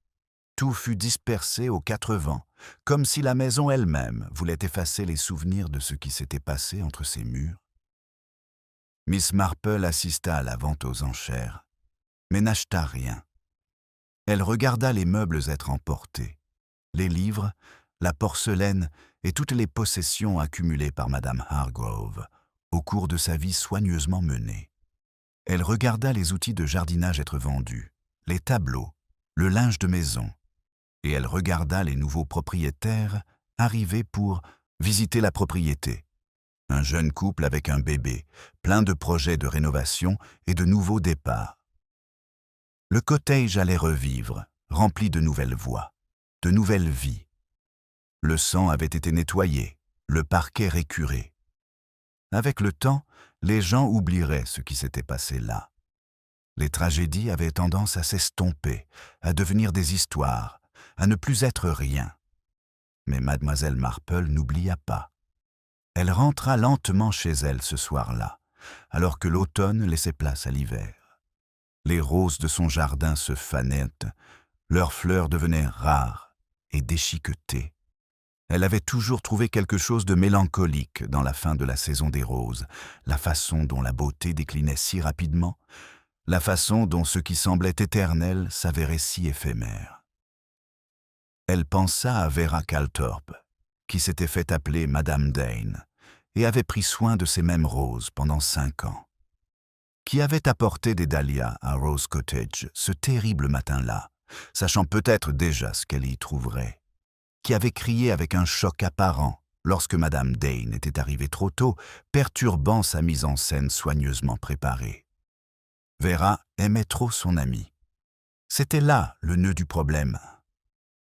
Tout fut dispersé aux 4 vents, comme si la maison elle-même voulait effacer les souvenirs de ce qui s'était passé entre ses murs. Miss Marple assista à la vente aux enchères, mais n'acheta rien. Elle regarda les meubles être emportés, les livres, la porcelaine et toutes les possessions accumulées par Madame Hargrove au cours de sa vie soigneusement menée. Elle regarda les outils de jardinage être vendus, les tableaux, le linge de maison, et elle regarda les nouveaux propriétaires arriver pour visiter la propriété. Un jeune couple avec un bébé, plein de projets de rénovation et de nouveaux départs. Le cottage allait revivre, rempli de nouvelles voix, de nouvelles vies. Le sang avait été nettoyé, le parquet récuré. Avec le temps, les gens oublieraient ce qui s'était passé là. Les tragédies avaient tendance à s'estomper, à devenir des histoires, à ne plus être rien. Mais mademoiselle Marple n'oublia pas. Elle rentra lentement chez elle ce soir-là, alors que l'automne laissait place à l'hiver. Les roses de son jardin se fanaient, leurs fleurs devenaient rares et déchiquetées. Elle avait toujours trouvé quelque chose de mélancolique dans la fin de la saison des roses, la façon dont la beauté déclinait si rapidement, la façon dont ce qui semblait éternel s'avérait si éphémère. Elle pensa à Vera Calthorpe, qui s'était fait appeler Madame Dane, et avait pris soin de ces mêmes roses pendant 5 ans. Qui avait apporté des dahlias à Rose Cottage ce terrible matin-là, sachant peut-être déjà ce qu'elle y trouverait. Qui avait crié avec un choc apparent lorsque Madame Dane était arrivée trop tôt, perturbant sa mise en scène soigneusement préparée. Vera aimait trop son amie. C'était là le nœud du problème.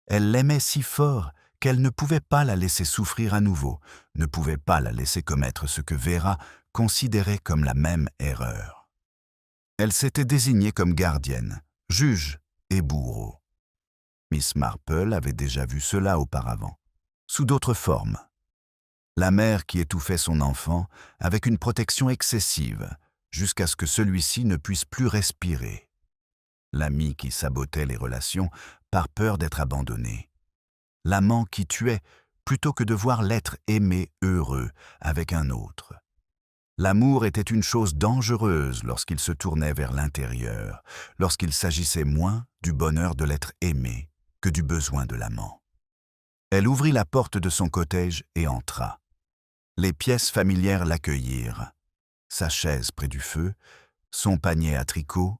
Elle l'aimait si fort qu'elle ne pouvait pas la laisser souffrir à nouveau, ne pouvait pas la laisser commettre ce que Vera considérait comme la même erreur. Elle s'était désignée comme gardienne, juge et bourreau. Miss Marple avait déjà vu cela auparavant, sous d'autres formes. La mère qui étouffait son enfant avec une protection excessive, jusqu'à ce que celui-ci ne puisse plus respirer. L'ami qui sabotait les relations par peur d'être abandonné. L'amant qui tuait plutôt que de voir l'être aimé heureux avec un autre. L'amour était une chose dangereuse lorsqu'il se tournait vers l'intérieur, lorsqu'il s'agissait moins du bonheur de l'être aimé que du besoin de l'amant. Elle ouvrit la porte de son cottage et entra. Les pièces familières l'accueillirent. Sa chaise près du feu, son panier à tricot,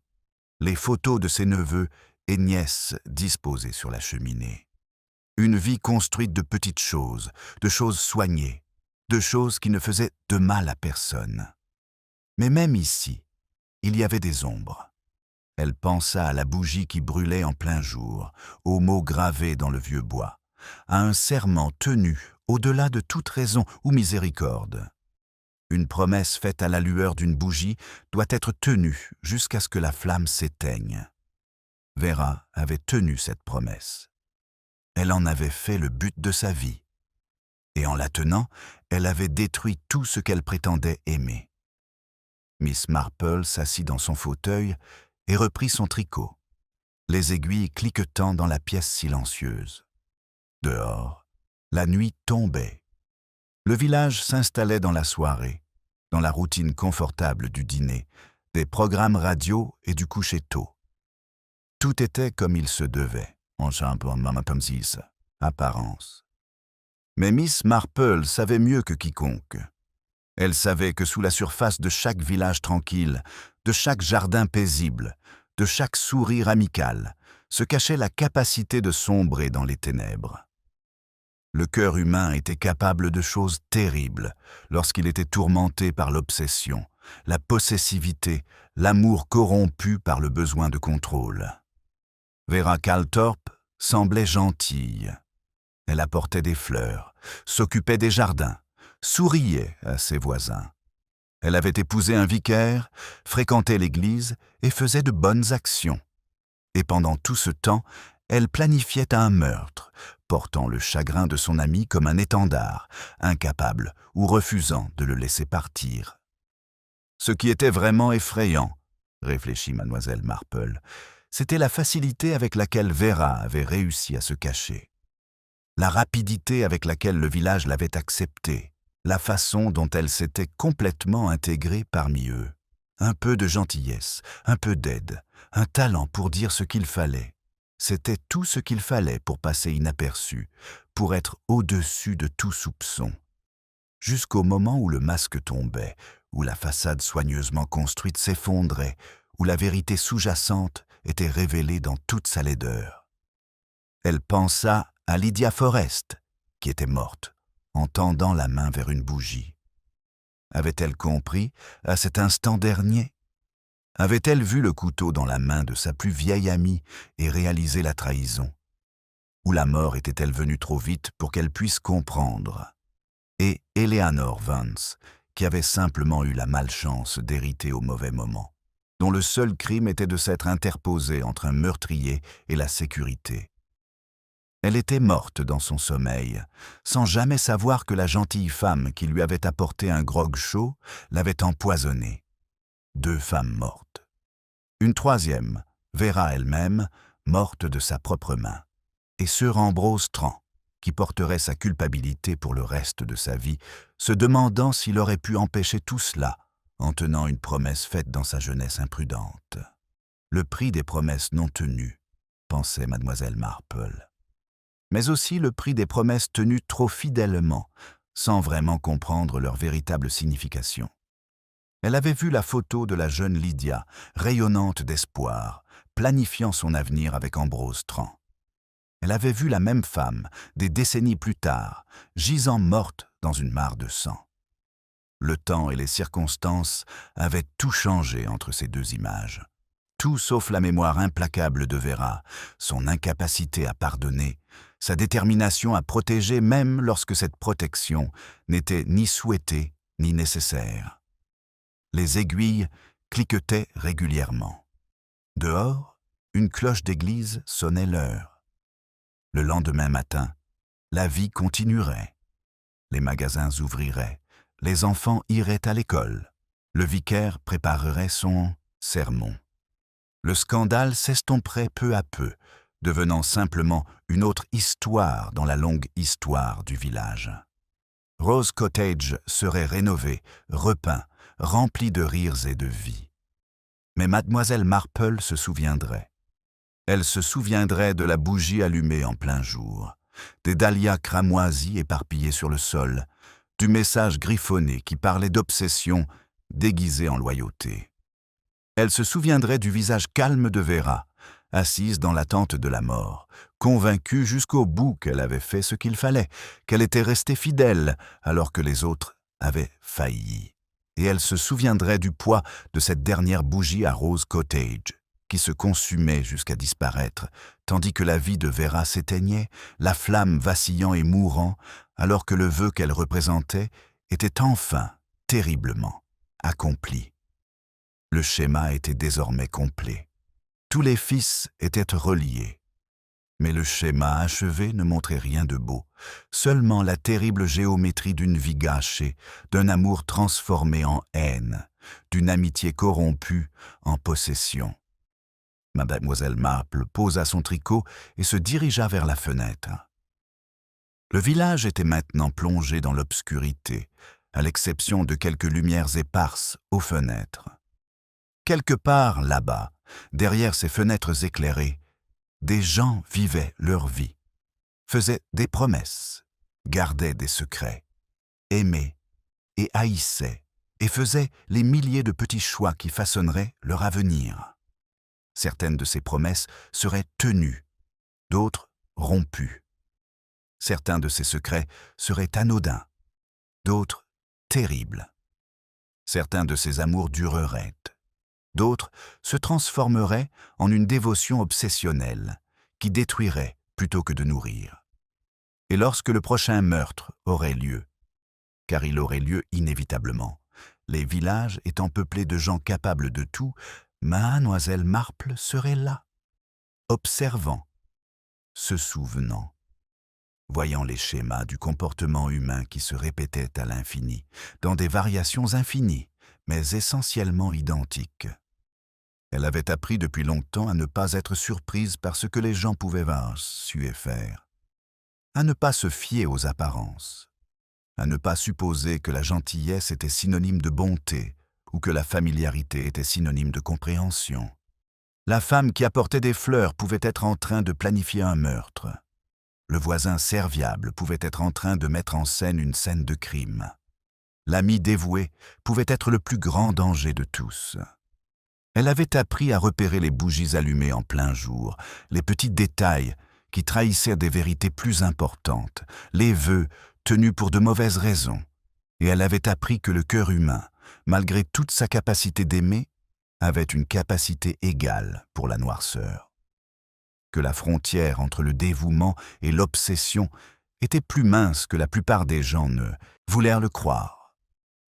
les photos de ses neveux et nièces disposées sur la cheminée. Une vie construite de petites choses, de choses soignées, de choses qui ne faisaient de mal à personne. Mais même ici, il y avait des ombres. Elle pensa à la bougie qui brûlait en plein jour, aux mots gravés dans le vieux bois, à un serment tenu au-delà de toute raison ou miséricorde. Une promesse faite à la lueur d'une bougie doit être tenue jusqu'à ce que la flamme s'éteigne. Vera avait tenu cette promesse. Elle en avait fait le but de sa vie. Et en la tenant, elle avait détruit tout ce qu'elle prétendait aimer. Miss Marple s'assit dans son fauteuil et reprit son tricot, les aiguilles cliquetant dans la pièce silencieuse. Dehors, la nuit tombait. Le village s'installait dans la soirée, dans la routine confortable du dîner, des programmes radio et du coucher tôt. Tout était comme il se devait, en apparence. Mais Miss Marple savait mieux que quiconque. Elle savait que sous la surface de chaque village tranquille, de chaque jardin paisible, de chaque sourire amical, se cachait la capacité de sombrer dans les ténèbres. Le cœur humain était capable de choses terribles lorsqu'il était tourmenté par l'obsession, la possessivité, l'amour corrompu par le besoin de contrôle. Vera Calthorpe semblait gentille. Elle apportait des fleurs, s'occupait des jardins, souriait à ses voisins. Elle avait épousé un vicaire, fréquentait l'église et faisait de bonnes actions. Et pendant tout ce temps, elle planifiait un meurtre, portant le chagrin de son ami comme un étendard, incapable ou refusant de le laisser partir. Ce qui était vraiment effrayant, réfléchit mademoiselle Marple, c'était la facilité avec laquelle Vera avait réussi à se cacher. La rapidité avec laquelle le village l'avait acceptée, la façon dont elle s'était complètement intégrée parmi eux. Un peu de gentillesse, un peu d'aide, un talent pour dire ce qu'il fallait. C'était tout ce qu'il fallait pour passer inaperçu, pour être au-dessus de tout soupçon. Jusqu'au moment où le masque tombait, où la façade soigneusement construite s'effondrait, où la vérité sous-jacente était révélée dans toute sa laideur. Elle pensa à Lydia Forrest, qui était morte, en tendant la main vers une bougie. Avait-elle compris, à cet instant dernier? Avait-elle vu le couteau dans la main de sa plus vieille amie et réalisé la trahison? Ou la mort était-elle venue trop vite pour qu'elle puisse comprendre? Et Eleanor Vance, qui avait simplement eu la malchance d'hériter au mauvais moment, dont le seul crime était de s'être interposé entre un meurtrier et la sécurité. Elle était morte dans son sommeil, sans jamais savoir que la gentille femme qui lui avait apporté un grog chaud l'avait empoisonnée. 2 femmes mortes. Une troisième, Vera elle-même, morte de sa propre main. Et Sir Ambrose Trant, qui porterait sa culpabilité pour le reste de sa vie, se demandant s'il aurait pu empêcher tout cela en tenant une promesse faite dans sa jeunesse imprudente. Le prix des promesses non tenues, pensait mademoiselle Marple. Mais aussi le prix des promesses tenues trop fidèlement, sans vraiment comprendre leur véritable signification. Elle avait vu la photo de la jeune Lydia, rayonnante d'espoir, planifiant son avenir avec Ambrose Trant. Elle avait vu la même femme, des décennies plus tard, gisant morte dans une mare de sang. Le temps et les circonstances avaient tout changé entre ces 2 images. tout sauf la mémoire implacable de Vera, son incapacité à pardonner, sa détermination à protéger même lorsque cette protection n'était ni souhaitée ni nécessaire. Les aiguilles cliquetaient régulièrement. Dehors, une cloche d'église sonnait l'heure. Le lendemain matin, la vie continuerait. Les magasins ouvriraient, les enfants iraient à l'école, le vicaire préparerait son sermon. Le scandale s'estomperait peu à peu, devenant simplement une autre histoire dans la longue histoire du village. Rose Cottage serait rénové, repeint, rempli de rires et de vie. Mais mademoiselle Marple se souviendrait. Elle se souviendrait de la bougie allumée en plein jour, des dahlias cramoisis éparpillés sur le sol, du message griffonné qui parlait d'obsession déguisée en loyauté. Elle se souviendrait du visage calme de Vera, assise dans l'attente de la mort, convaincue jusqu'au bout qu'elle avait fait ce qu'il fallait, qu'elle était restée fidèle alors que les autres avaient failli. Et elle se souviendrait du poids de cette dernière bougie à Rose Cottage, qui se consumait jusqu'à disparaître, tandis que la vie de Vera s'éteignait, la flamme vacillant et mourant, alors que le vœu qu'elle représentait était enfin, terriblement, accompli. Le schéma était désormais complet. Tous les fils étaient reliés. Mais le schéma achevé ne montrait rien de beau, seulement la terrible géométrie d'une vie gâchée, d'un amour transformé en haine, d'une amitié corrompue en possession. Mademoiselle Marple posa son tricot et se dirigea vers la fenêtre. Le village était maintenant plongé dans l'obscurité, à l'exception de quelques lumières éparses aux fenêtres. Quelque part là-bas, derrière ces fenêtres éclairées, des gens vivaient leur vie, faisaient des promesses, gardaient des secrets, aimaient et haïssaient, et faisaient les milliers de petits choix qui façonneraient leur avenir. Certaines de ces promesses seraient tenues, d'autres rompues. Certains de ces secrets seraient anodins, d'autres terribles. Certains de ces amours dureraient. D'autres se transformeraient en une dévotion obsessionnelle qui détruirait plutôt que de nourrir. Et lorsque le prochain meurtre aurait lieu, car il aurait lieu inévitablement, les villages étant peuplés de gens capables de tout, mademoiselle Marple serait là, observant, se souvenant, voyant les schémas du comportement humain qui se répétaient à l'infini, dans des variations infinies, mais essentiellement identiques. Elle avait appris depuis longtemps à ne pas être surprise par ce que les gens pouvaient voir, su et faire, à ne pas se fier aux apparences, à ne pas supposer que la gentillesse était synonyme de bonté ou que la familiarité était synonyme de compréhension. La femme qui apportait des fleurs pouvait être en train de planifier un meurtre. Le voisin serviable pouvait être en train de mettre en scène une scène de crime. L'ami dévoué pouvait être le plus grand danger de tous. Elle avait appris à repérer les bougies allumées en plein jour, les petits détails qui trahissaient des vérités plus importantes, les vœux tenus pour de mauvaises raisons, et elle avait appris que le cœur humain, malgré toute sa capacité d'aimer, avait une capacité égale pour la noirceur. Que la frontière entre le dévouement et l'obsession était plus mince que la plupart des gens ne voulèrent le croire.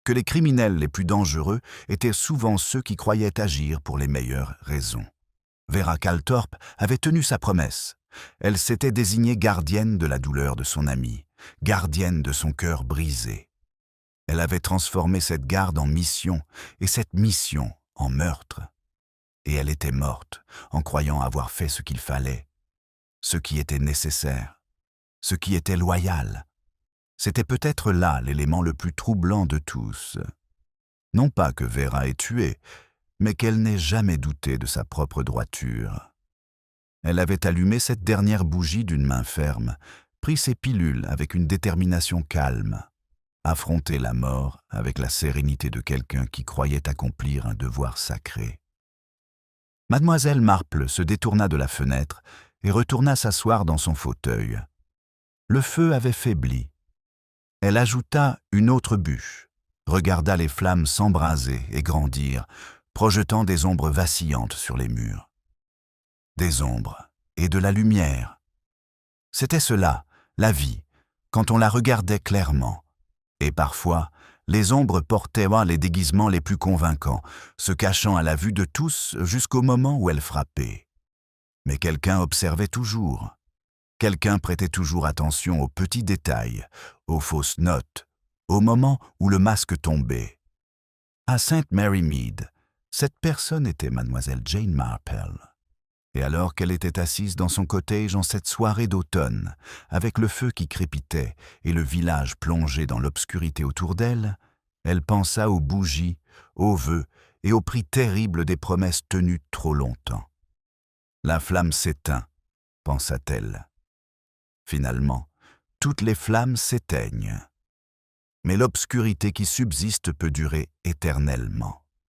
Que les criminels les plus dangereux étaient souvent ceux qui croyaient agir pour les meilleures raisons. Vera Calthorpe avait tenu sa promesse. Elle s'était désignée gardienne de la douleur de son ami, gardienne de son cœur brisé. Elle avait transformé cette garde en mission et cette mission en meurtre. Et elle était morte en croyant avoir fait ce qu'il fallait, ce qui était nécessaire, ce qui était loyal. C'était peut-être là l'élément le plus troublant de tous. Non pas que Vera ait tué, mais qu'elle n'ait jamais douté de sa propre droiture. Elle avait allumé cette dernière bougie d'une main ferme, pris ses pilules avec une détermination calme, affronté la mort avec la sérénité de quelqu'un qui croyait accomplir un devoir sacré. Mademoiselle Marple se détourna de la fenêtre et retourna s'asseoir dans son fauteuil. Le feu avait faibli. Elle ajouta une autre bûche, regarda les flammes s'embraser et grandir, projetant des ombres vacillantes sur les murs. Des ombres et de la lumière. C'était cela, la vie, quand on la regardait clairement. Et parfois, les ombres portaient les déguisements les plus convaincants, se cachant à la vue de tous jusqu'au moment où elles frappaient. Mais quelqu'un observait toujours. Quelqu'un prêtait toujours attention aux petits détails, aux fausses notes, au moment où le masque tombait. À St. Mary Mead, cette personne était mademoiselle Jane Marple. Et alors qu'elle était assise dans son cottage en cette soirée d'automne, avec le feu qui crépitait et le village plongé dans l'obscurité autour d'elle, elle pensa aux bougies, aux vœux et au prix terrible des promesses tenues trop longtemps. La flamme s'éteint, pensa-t-elle. Finalement, toutes les flammes s'éteignent. Mais l'obscurité qui subsiste peut durer éternellement.